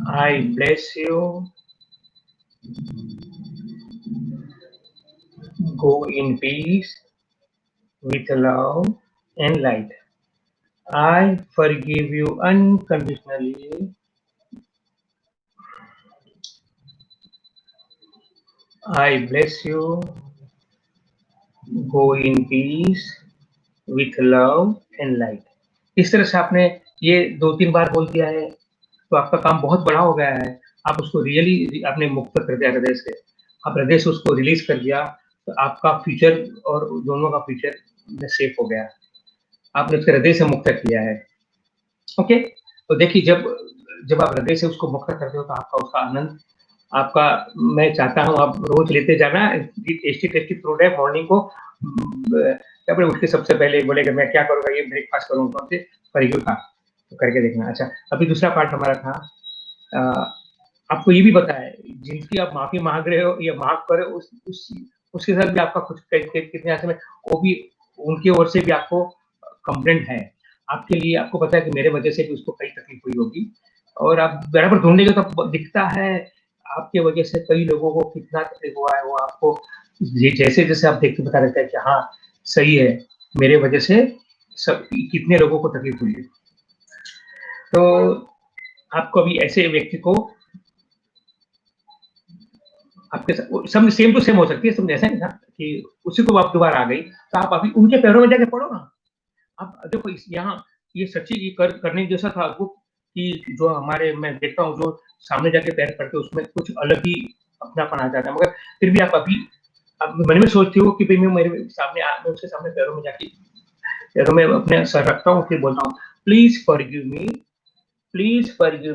I bless you. Go in peace with love and light. I forgive you unconditionally. I bless you. Go in peace with love and light. इस तरह से आपने ये 2-3 बार बोल दिया है, तो आपका काम बहुत बड़ा हो गया है। आप उसको रियली आपने मुक्त कर दिया हृदय से। आप हृदय से उसको रिलीज़ कर दिया, तो आपका फ्यूचर और दोनों का फ्यूचर में सेफ हो गया। आपने उसके हृदय से मुक्त किया है। ओके? तो देखिए जब आप हृदय से उसको मुक्त करते हो तो आपका उसका आनंद आपका मैं चाहता हूँ आप रोज़ लेते जाना, ये टेस्टी-टेस्टी फ्रूट है मॉर्निंग को क्या बोले उठ के सबसे पहले बोलेगा मैं क्या करूँगा ये ब्रेकफ़ास्ट करूँगा कौन से फरीगू का, तो करके देखना। अच्छा, अभी दूसरा पार्ट हमारा था अ, आपको ये भी बताया जिनकी आप माफ़ी माँग रहे हो या माफ़ कर रहे हो उसके साथ भी आपका कुछ कितने ऐसे में वो भी उनकी ओर से भी आपको कंप्लेंट है। आपके लिए आपको पता है कि मेरे वज़ह से भी उसको कई तकलीफ हुई होगी और आप बराबर ढूँढेंगे तो दिखता है आपके वज़ह से कई लोगों को कितना तकलीफ हुआ है वो आपको जी जैसे-जैसे आप देख के बता देता है कि हाँ, सही है, मेरे वज़ह से सब कितने लोगों को तकलीफ हुई है। तो आप कभी ऐसे व्यक्ति को आपके साथ वो सब सेम टू सेम हो सकती है, सब ऐसा नहीं ना कि उसी को आप दोबारा आ गई, तो आप अभी उनके पैरों में जाके पड़ो ना। आप देखो इस यहाँ ये सच्ची ये करने जैसा था वो कि जो हमारे मैं देखता हूँ जो सामने जाके पैर पड़ते हैं उसमें कुछ अलग ही अपनापन आ जाता है, मगर फिर भी आप मन में सोचते हो कि भई मैं उसके सामने पैरों में जाके पैरों में अपने सर रखता हूँ, फिर बोलता हूँ, please forgive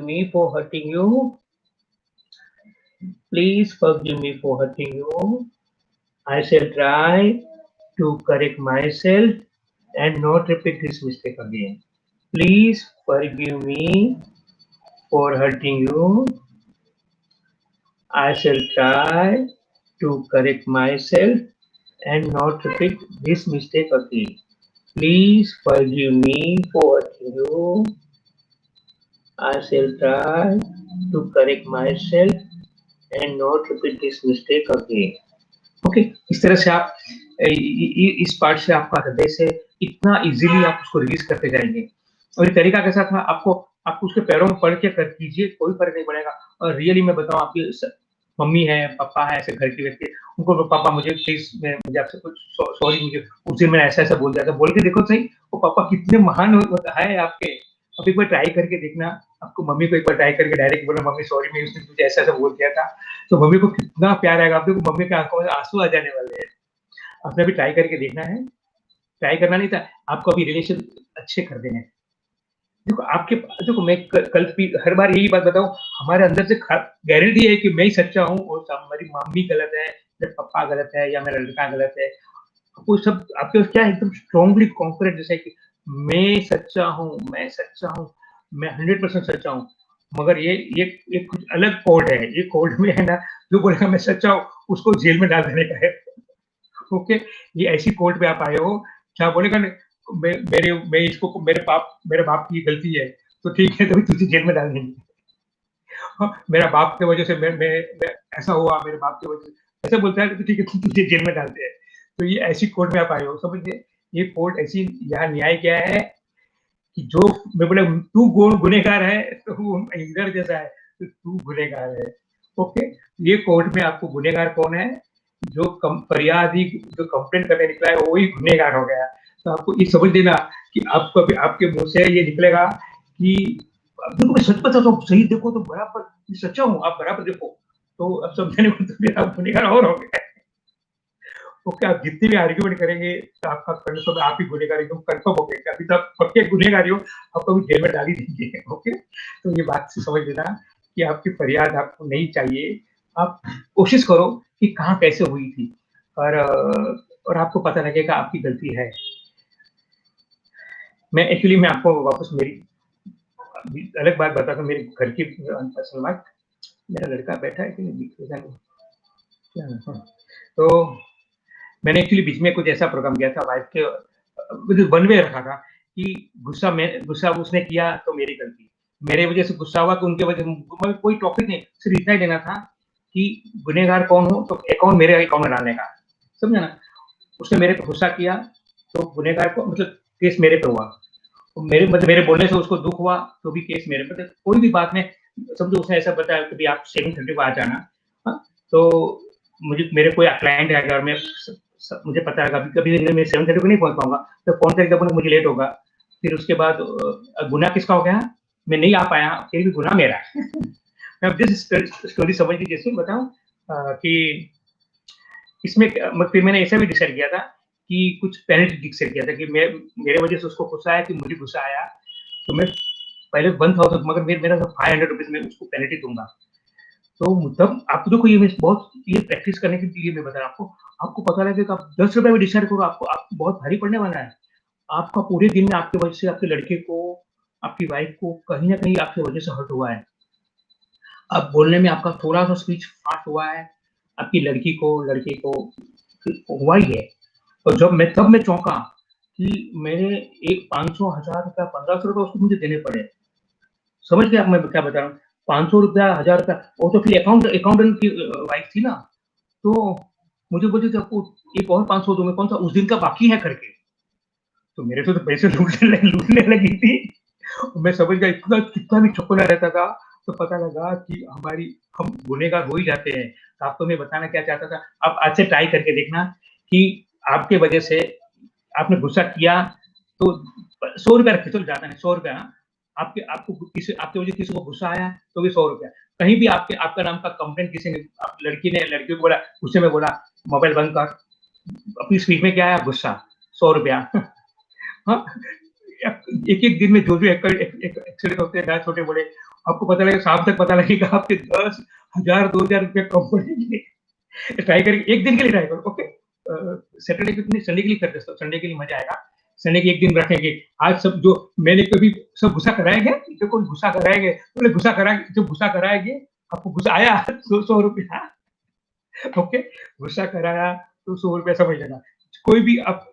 me for hurting you, please forgive me for hurting you. I shall try to correct myself and not repeat this mistake again. Please forgive me for hurting you. I shall try to correct myself and not repeat this mistake again. Please forgive me for hurting you. I shall try to correct myself and not repeat this mistake again. Okay इस तरह से आप इस part से आपका हृदय से इतना इजीली आप उसको रिलीज करते जाएंगे और ये तरीका कैसा था आपको आपको उसके पैरों में पड़ के कर कीजिए कोई फर्क नहीं पड़ेगा और रियली मैं बताऊं आपकी मम्मी है पापा है ऐसे घर के व्यक्ति उनको पापा मुझे प्लीज मुझे आपसे कुछ सॉरी मुझे उस दिन मैंने ऐसा ऐसा बोल दिया था बोल के देखो सही वो पापा कितने महान है आपके अब एक बार ट्राई करके देखना आपको मम्मी को एक बार ट्राई करके डायरेक्ट बोला मम्मी सॉरी मैं उस दिन तुझे ऐसा ऐसा बोल दिया था तो मम्मी को कितना प्यार आएगा आप देखो मम्मी के आंखों में आंसू आ जाने वाले हैं आपने भी ट्राई करके देखना है ट्राई करना नहीं था आपको अभी रिलेशन अच्छे कर देने हैं देखो आपके देखो मैं कल भी हर बार यही बात बताऊं हमारे अंदर से गारंटी है कि मैं ही सच्चा हूँ और हमारी मम्मी गलत है मेरे पापा गलत है या मेरा लड़का गलत है वो सब आपके क्या एकदम स्ट्रांगली कॉन्फिडेंट जैसे कि मैं सच्चा हूँ मैं 100% सच्चा हूँ मगर ये कुछ अलग कोड है ये कोड में है ना जो बोलेगा मैं सच्चा हूँ उसको जेल में डाल देने का है ओके ये ऐसी कोर्ट में आप आए हो क्या बोलेगा मैं इसको मेरे बाप की गलती है तो ठीक है तो तुझे जेल में डाल देंगे हाँ, मेरा बाप की वजह से मैं ऐसा हुआ मेरे बाप की वजह से ऐसा बोलता है तो ठीक है तुझे जेल में डालते हैं तो ये ऐसी कोर्ट में आप आए हो समझिए ये कोर्ट ऐसी यहाँ न्याय क्या है कि जो मैं बोले तू गुनेगार है तो वो इंद्र जैसा है तो तू गुनेगार है ओके ये कोर्ट में आपको गुनेगार कौन है जो फरियादी जो कंप्लेंट करने निकला है वही गुनेगार हो गया तो आपको ये समझ लेना कि आपको आपके मुंह से ये निकलेगा कि देखो मैं सच बताता हूँ सही देखो तो बराबर सच्चा हूँ आप बराबर देखो तो अब समझने को तो आप गुनेगार और हो गए ओके आप जितनी भी आर्ग्यूमेंट करेंगे तो आपका कंफर्म आप ही गुनेगार एकदम कंफर्म हो गए अभी तक पक्के गुनेगारी हो आपको भी जेल में डाल ही देंगे ओके तो ये बात से समझ लेना कि आपकी फरियाद आपको नहीं चाहिए आप कोशिश करो कि कहाँ कैसे हुई थी और आपको पता लगेगा आपकी गलती है मैं आपको वापस मेरी अलग बात बताता हूँ मेरे घर की पर्सनल बात मेरा लड़का बैठा है कि नहीं दिखेगा नहीं क्या हाँ, तो मैंने एक्चुअली बीच में कुछ ऐसा प्रोग्राम किया था वाइफ के वन वे रखा था कि गुस्सा उसने किया तो मेरी गलती मेरे वजह से गुस्सा हुआ कि उनके वजह से कोई टॉपिक नहीं, सिर्फ इतना ही देना था कि गुनहगार कौन हो तो अकाउंट मेरे अकाउंट में डालने का, समझा ना। उसने मेरे पे गुस्सा किया तो गुनहगार को मतलब केस मेरे पे हुआ, मेरे मतलब मेरे बोलने से उसको दुख हुआ तो भी केस मेरे पे, कोई भी बात में समझो उसने ऐसा बताया कि आप 7:30 को आ जाना, हाँ, तो मुझे मेरे कोई क्लाइंट आएगा और मैं मुझे पता है कभी मैं 7:30 को नहीं पहुंच पाऊंगा, तो कौन सा एकदम मुझे लेट होगा, फिर उसके बाद गुनाह किसका हो गया, मैं नहीं आ पाया फिर भी गुनाह मेरा है। मैं जिस स्टोरी समझ लीजिए जैसे बताऊं कि इसमें फिर मैंने ऐसा भी डिसाइड किया था कि कुछ पेनल्टी डिसाइड किया था कि मैं मेरे वजह से उसको गुस्सा आया कि मुझे गुस्सा आया, तो मैं पहले 1000 मगर मेरा 500 रुपीज में उसको पेनल्टी दूंगा। तो तब आपको देखो ये मैं बहुत ये प्रैक्टिस करने के लिए मैं बता रहा हूँ आपको पता लगे कि आप 10 रुपए में डिसाइड करो आपको बहुत भारी पड़ने वाला है। आपका पूरे दिन में आपकी वजह से आपके लड़के को, आपकी वाइफ को कहीं ना कहीं आपकी वजह से हर्ट हुआ है। अब बोलने में आपका थोड़ा-सा स्पीच फास्ट हुआ है, आपकी लड़की को, लड़के को हुआ ही है। और तब मैं चौंका कि मेरे एक 500, 1000 रुपया, 1500 रुपया उसको मुझे देने पड़े। समझ गए आप मैं क्या बता रहा हूँ? 500 रुपया, 1000 रुपया वो तो फिर अकाउंटेंट की वाइफ थी ना, तो मुझे बोलती थी आपको एक और 500 दूँगा, कौन सा उस दिन का बाकी है करके। तो मेरे से तो पैसे लूटने लगी थी। मैं समझ गया इतना कितना भी चौकना रहता था, तो पता लगा कि हम गुनहगार हो ही जाते हैं। तो आपको मैं बताना क्या चाहता था, आप आज से ट्राई करके देखना कि आपके वजह से आपने गुस्सा किया तो ₹100 रखे, चलो ज़्यादा नहीं, ₹100 हाँ। आपके वजह से किसी को गुस्सा आया तो भी ₹100। कहीं भी आपका नाम का कंप्लेंट किसी ने लड़की को बोला, गुस्से में बोला मोबाइल बंद कर, अपनी स्पीड में क्या आया गुस्सा, ₹100। हाँ, एक-एक दिन में जो-जो एक्सीडेंट होते हैं छोटे-बड़े, आपको पता लगेगा शाम तक पता लगेगा आपके 10,000 ₹2,000 कम पड़ेंगे। ट्राई करिए, एक दिन के लिए ट्राई करो, ओके? सैटरडे के नहीं, संडे के लिए कर दो, संडे के लिए मज़ा आएगा। संडे के एक दिन रखेंगे। आज सब जो मैंने कभी सब गुस्सा कराएँगे, देखो गुस्सा कराएँगे, बोले गुस्सा करा जब गुस्सा कराएँगे, आपको गुस्सा आया तो ₹100 ओके? गुस्सा कराया तो ₹100 समझ लेना। कोई भी आप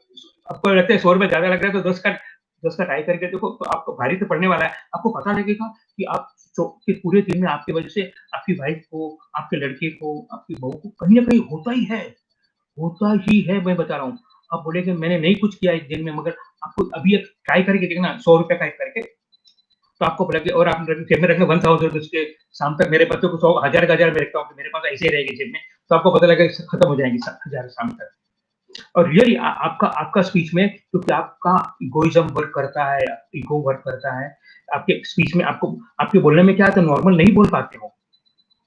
आपको लगता है ₹100 ज़्यादा लग रहा है तो 10 का ट्राई करके देखो तो आपको भारी तो पड़ने वाला है। आपको पता लगेगा कि आप कि पूरे दिन में आपकी वजह से आपकी वाइफ को, आपके लड़के को, आपकी बहू को कहीं न कहीं होता ही है मैं बता रहा हूँ। आप बोलेंगे मैंने नहीं कुछ किया एक दिन में मगर आपको अभी एक ट्राई करके देखना ₹100 का एक करके, तो आपको लगे और आप जेब में रखना 1000 उसके शाम तक मेरे बच्चों को 100 1000 का 1000 में रखता हूँ, मेरे पास ऐसे ही रहेगी जेब में, तो आपको पता लगेगा खत्म हो जाएँगी 1000 शाम तक। और रियली आपका आपका स्पीच में क्योंकि आपका इगोइज़्म वर्क करता है, ईगो वर्क करता है। आपके स्पीच में आपके बोलने में क्या है तो नॉर्मल नहीं बोल पाते हो।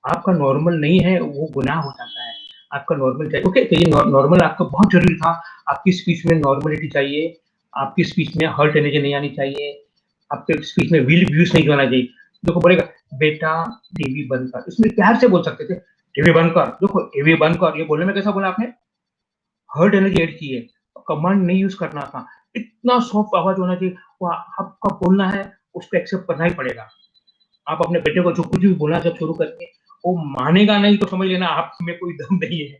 आपका नॉर्मल नहीं है, वो गुनाह हो जाता है। आपका नॉर्मल चाहिए ओके, तो ये नॉर्मल आपका बहुत ज़रूरी था। आपकी स्पीच में नॉर्मैलिटी चाहिए, आपकी स्पीच में हर्ट एनर्जी नहीं आनी चाहिए, आपके स्पीच में विल व्यूज़ नहीं आना चाहिए। देखो बोलेगा, "बेटा टीवी बंद कर।" इसमें प्यार से बोल सकते थे, "टीवी बंद कर।" देखो टीवी बंद कर, ये बोलने में कैसा बोला आपने? हर्ट एनर्जी ऐड की है, कमांड नहीं यूज़ करना था। इतना सॉफ्ट आवाज़ होना चाहिए, वो आपका बोलना है, उसको एक्सेप्ट करना ही पड़ेगा। आप अपने बेटे को जो कुछ भी बोलना जब शुरू करेंगे, वो मानेगा नहीं तो समझ लेना आप में कोई दम नहीं है।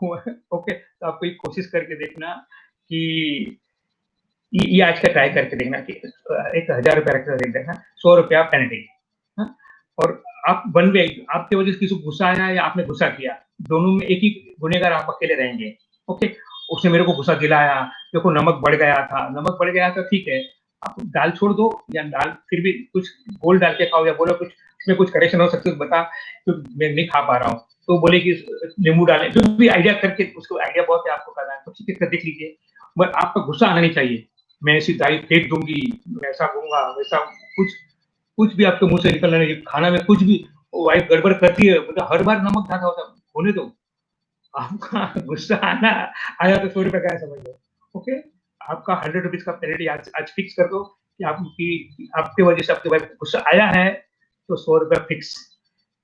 वो ओके, तो आप कोई कोशिश करके देखना कि ये आज का ट्राई करके देखना कि एक ₹1000 रख कर देख देखना, ₹100 पेनल्टी, हाँ? और आप वन वे आपकी वजह से किसी को गुस्सा आया या आपने गुस्सा किया, दोनों में एक ही गुनहगार आप अकेले रहेंगे, ओके? उसने मेरे को गुस्सा दिलाया, देखो नमक बढ़ गया था ठीक है, आप दाल छोड़ दो या दाल फिर भी कुछ घोल डाल के खाओ या बोलो कुछ इसमें कुछ करेक्शन हो सकता है तो बता, तो मैं नहीं खा पा रहा हूँ। तो बोले कि नींबू डालें, जो भी आइडिया करके उसको आइडिया बहुत है आपको करना है, तो ठीक है, कर देख लीजिए। बट आपका गुस्सा आना नहीं चाहिए। मैं ऐसी दाल फेंक दूँगी, वैसा दूँगा, वैसा कुछ कुछ भी आपके मुँह से निकलना नहीं, खाना में कुछ भी वाइफ़ गड़बड़ करती है, मतलब हर बार नमक ज़्यादा होता है, होने दो। आपका गुस्सा आया तो ₹100 का है समझ लो, ओके? आपका ₹100 का पेनल्टी आज आज फिक्स कर दो कि आपकी वजह से आपकी वाइफ़ को गुस्सा आया है, तो ₹100 फिक्स।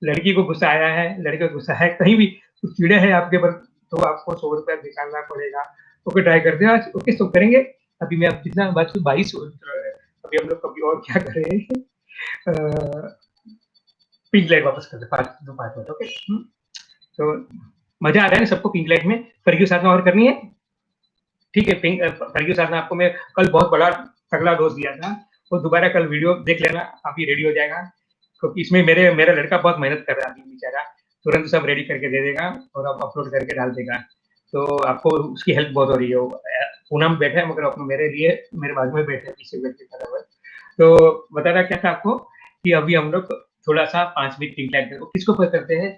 लड़की को गुस्सा आया है, लड़के को गुस्सा है, कहीं भी कुछ चिढ़े हैं आपके ऊपर, तो आपको ₹100 निकालना पड़ेगा। ओके, ट्राई करते हैं आज, ओके, तो करेंगे? अभी मैं अब कितना बज के 22 अभी हम लोग कभी और क्या करें? अ, पिंक लाइट वापस कर दे 5 मिनट, ओके? तो मज़ा आ रहा है ना सबको पिंक लाइट में? फर्गी के साथ में और करनी है? ठीक है, फर्गी के साथ में आपको मैं कल बहुत बड़ा तगड़ा डोज़ दिया था, वो दोबारा कल वीडियो देख लेना, अभी रेडी हो जाएगा, क्योंकि इसमें मेरा लड़का बहुत मेहनत कर रहा है अभी बेचारा, तुरंत सब रेडी करके दे देगा और अब अपलोड करके डाल देगा। तो आपको उसकी हेल्प बहुत हो रही है। पूनम बैठा है, मगर अपने मेरे लिए मेरे बाजू में बैठे पीछे बैठ के खड़ा हुआ है। तो बताना क्या था आपको कि अभी हम लोग थोड़ा सा 5 मिनट पिंक लाइट किसको करते हैं,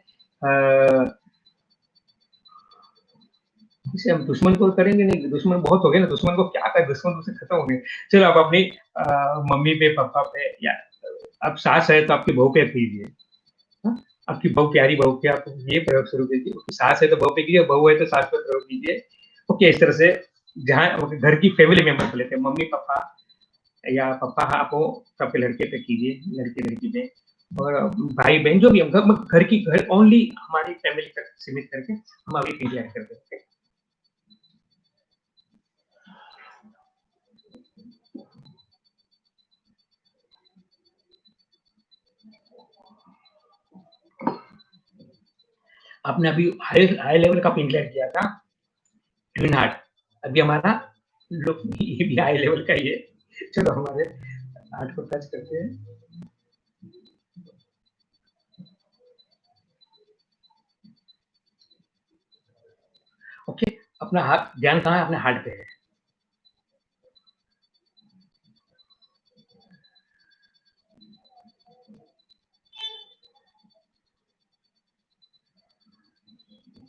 इसे हम दुश्मन को करेंगे नहीं, दुश्मन बहुत हो गए ना, दुश्मन को क्या करें, दुश्मन उसे खत्म हो गए। चलो आप अपनी मम्मी पे पापा पे या अब सास है तो आपकी बहू पे कीजिए, आपकी बहू प्यारी बहू पे आप ये प्रयोग शुरू कीजिए, सास है तो बहू पे कीजिए, बहू है तो सास पे प्रयोग कीजिए। ओके, इस तरह से जहाँ घर की फैमिली मेंबर को लेते हैं, मम्मी पापा या पापा आप हो तो आपके लड़के पे कीजिए, लड़की पे, और भाई बहन जो भी हम घर ओनली हमारी फैमिली तक सीमित करके हम अभी क्लियर करते हैं। आपने अभी हाई लेवल का पिंक लाइट किया था ट्विन हार्ट, अभी हमारा हाई लेवल का ये, चलो हमारे हार्ट को टच करते हैं। ओके, अपना हाथ ध्यान कहाँ है, अपने हार्ट पे है।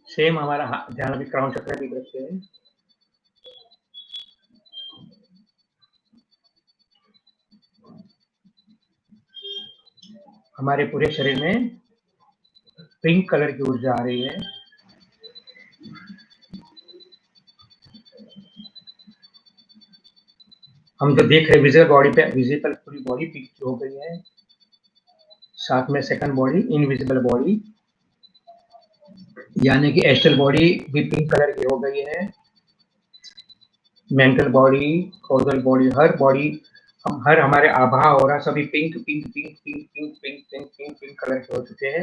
सेम हमारा ध्यान अभी क्राउन चक्र भी रखते हैं। हमारे पूरे शरीर में पिंक कलर की ऊर्जा आ रही है। हम जो देख रहे हैं विजिबल बॉडी पे, विजिबल पूरी बॉडी पिंक हो गई है, साथ में सेकंड बॉडी इनविजिबल बॉडी, यानी कि एस्ट्रल बॉडी भी पिंक कलर की हो गई है। मेंटल बॉडी, कॉजल बॉडी, हर बॉडी, हर हमारे आभा और सभी pink pink pink pink pink pink pink pink pink colour के हो चुके हैं।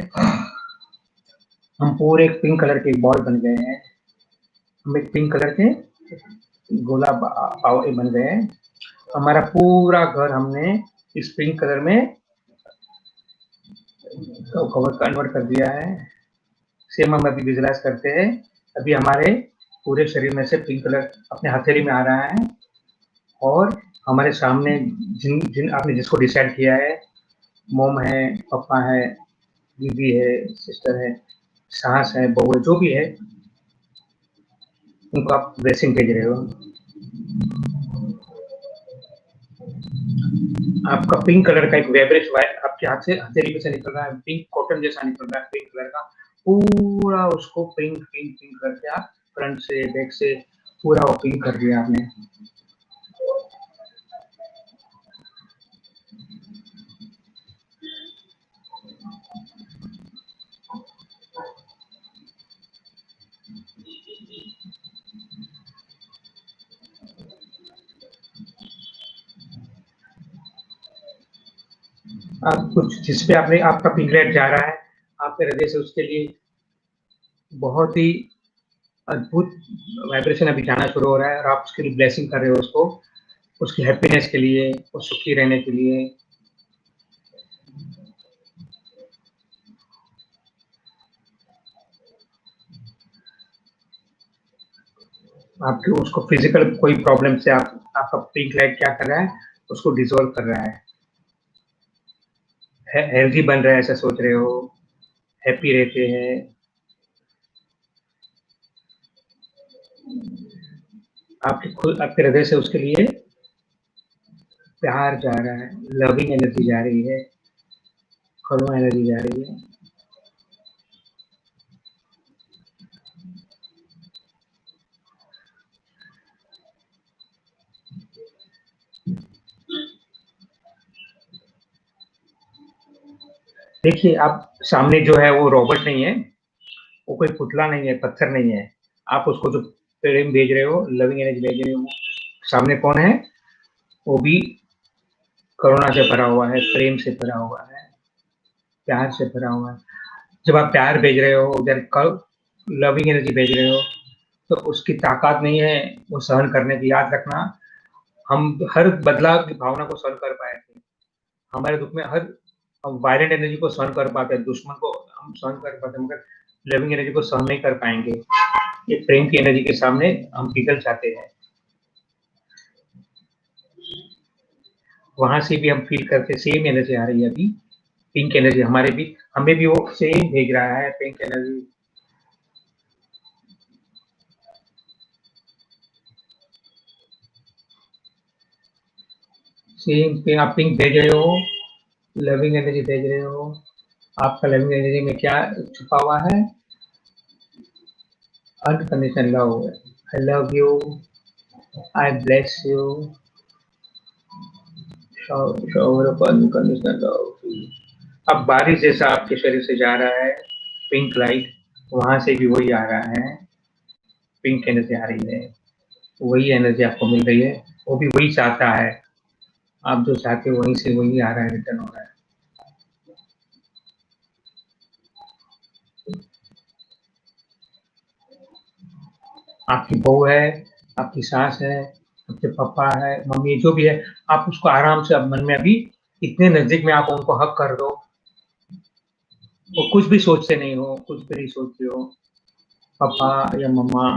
हम पूरे पिंक कलर के बॉल बन गए हैं, हम एक पिंक कलर के गोला बन गए हैं। हमारा पूरा घर हमने इस पिंक कलर में कन्वर्ट कर दिया है। सेम हम अभी विजुलाइज करते हैं, अभी हमारे पूरे शरीर में से पिंक कलर अपने हथेली में आ रहा है, और हमारे सामने जिन आपने जिसको डिसाइड किया है, मोम है, पापा है, दीदी है, सिस्टर है, सास है, बहू है, जो भी है, उनको आप ब्लेसिंग भेज रहे हो। आपका पिंक कलर का एक वाइब्रेशन आपके हाथ से हथेली से निकल रहा है, पिंक कॉटन जैसा निकल रहा है, पिंक कलर का पूरा, उसको पिंक पिंक पिंक करके आप फ्रंट से बैक से पूरा वो पिंक कर दिया आपने। आप कुछ जिस पे आपने आपका पिंक लाइट जा रहा है आपके हृदय से, उसके लिए बहुत ही अद्भुत वाइब्रेशन अभी जाना शुरू हो रहा है, और आप उसके लिए ब्लेसिंग कर रहे हो उसको, उसकी हैप्पीनेस के लिए, वो सुखी रहने के लिए। आपके उसको फिजिकल कोई प्रॉब्लम से आपका पिंक लाइट क्या कर रहा है, उसको डिसॉल्व कर रहा है, हेल्दी बन रहा है, ऐसा सोच रहे हो, हैप्पी रहते हैं। आपके खुद आपके हृदय से उसके लिए प्यार जा रहा है, लविंग एनर्जी जा रही है, करुणा एनर्जी जा रही है। देखिए, आप सामने जो है वो रोबोट नहीं है, वो कोई पुतला नहीं है, पत्थर नहीं है। आप उसको जो प्रेम भेज रहे हो, लविंग एनर्जी भेज रहे हो, सामने कौन है, वो भी करुणा से भरा हुआ है, प्रेम से भरा हुआ है, प्यार से भरा हुआ है। जब आप प्यार भेज रहे हो, उधर लविंग एनर्जी भेज रहे हो, तो उसकी ताकत नहीं है वो सहन करने की, याद रखना। हम हर बदलाव की भावना को सहन कर पाए थे। हमारे दुःख में हर हम वायलेंट एनर्जी को सहन कर पाते हैं, दुश्मन को हम सहन कर पाते हैं, मगर लविंग एनर्जी को सहन नहीं कर पाएँगे। ये प्रेम की एनर्जी के सामने हम पिघल जाते हैं। वहाँ से भी हम फ़ील करते सेम एनर्जी आ रही है अभी, पिंक एनर्जी हमारे भी हमें भी वो सेम भेज रहा है पिंक एनर्जी। सेम पे आप पिंक भेज रहे हो, लविंग एनर्जी भेज रहे हो। आपका लविंग एनर्जी में क्या छुपा हुआ है? Unconditional love. I love you, I bless you, shower of unconditional love। अब बारिश जैसा आपके शरीर से जा रहा है पिंक लाइट, वहां से भी वही आ रहा है, पिंक एनर्जी आ रही है, वही एनर्जी आपको मिल रही है, वो भी वही चाहता है। आप जो चाहते हो वहीं से वही आ रहा है, रिटर्न हो रहा है। आपकी बहू है, आपकी सास है, आपके पापा है, मम्मी जो भी है, आप उसको आराम से अब मन में अभी इतने नजदीक में आप उनको हक कर दो। वो कुछ भी सोचते नहीं हो, कुछ भी नहीं सोचते हो, पापा या मम्मा।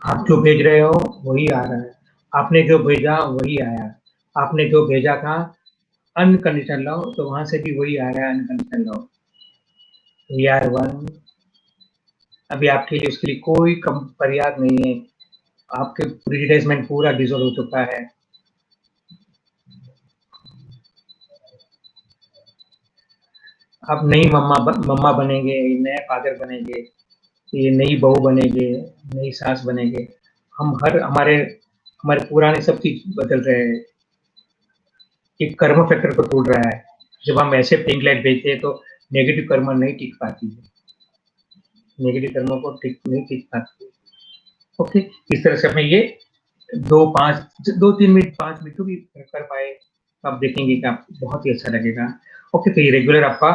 आप जो भेज रहे हो वही आ रहा है, आपने जो भेजा वही आया। आपने जो भेजा था अनकंडीशनल लव, तो वहां से भी वही आ रहा है, unconditional love. We are one. अभी आपके लिए उसके लिए कोई कम फरियाद नहीं है, आपके प्रेजुडिसमेंट पूरा डिसॉल्व हो चुका है। आप नई मम्मा बनेंगे, नए फादर बनेंगे, ये नई बहू बनेंगे, नई सास बनेंगे। हम हर हमारे हमारे पुराने सब चीज बदल रहे हैं। एक कर्म फैक्टर को तोड़ रहा है। जब हम ऐसे पिंक लाइट भेजते हैं तो नेगेटिव कर्म नहीं टिक पाती है, नेगेटिव कर्मों को नहीं टिक पाती। ओके, इस तरह से हमें ये 2-3 मिनट 5 मिनट तो भी कर पाए, तो आप देखेंगे कि आपको बहुत ही अच्छा लगेगा। ओके, तो ये रेगुलर आपका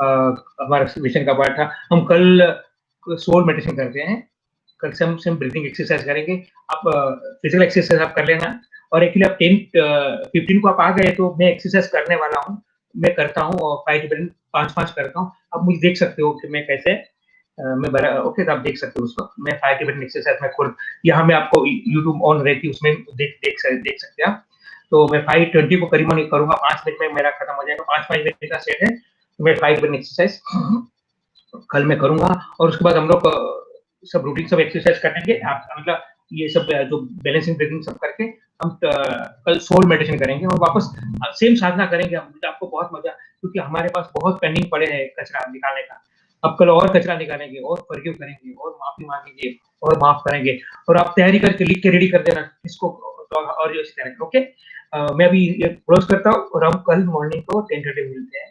हमारा मिशन का पार्ट था। हम कल सोल मेडिटेशन करते हैं, कल से हम ब्रीथिंग एक्सरसाइज करेंगे। आप फिजिकल एक्सरसाइज आप कर लेना, और एक्चुअली आप 10-15 को आप आ गए तो मैं एक्सरसाइज करने वाला हूँ, मैं करता हूँ और 5 करता हूँ। आप मुझे देख सकते हो कि मैं कैसे मैं बड़ा ओके, तो आप देख सकते हो उसको। मैं 5 डिफरेंट एक्सरसाइज में खुद यहाँ मैं आपको यूट्यूब ऑन रहती है, उसमें देख सकते हैं आप। तो मैं 5:20 को करीबन करूंगा, 5 मिनट में मेरा खत्म हो जाएगा। 5-5 मिनट का सेट है, तो मैं 5 डिफरेंट एक्सरसाइज कल मैं करूंगा, और उसके बाद हम लोग सब रूटीन सब एक्सरसाइज करेंगे। आप मतलब ये सब जो बैलेंसिंग ब्रीथिंग सब करके हम कल सोल मेडिटेशन करेंगे और वापस सेम साधना करेंगे हम। आपको बहुत मजा, क्योंकि हमारे पास बहुत पेंडिंग पड़े हैं कचरा निकालने का। अब कल और कचरा निकालेंगे और फॉरगिव करेंगे और माफी मांगेंगे और माफ करेंगे। और आप तैयारी करके लिख के रेडी कर देना इसको, और इसी तरह। ओके, मैं अभी क्लोज करता हूँ और हम कल मॉर्निंग को 10:30 मिलते हैं।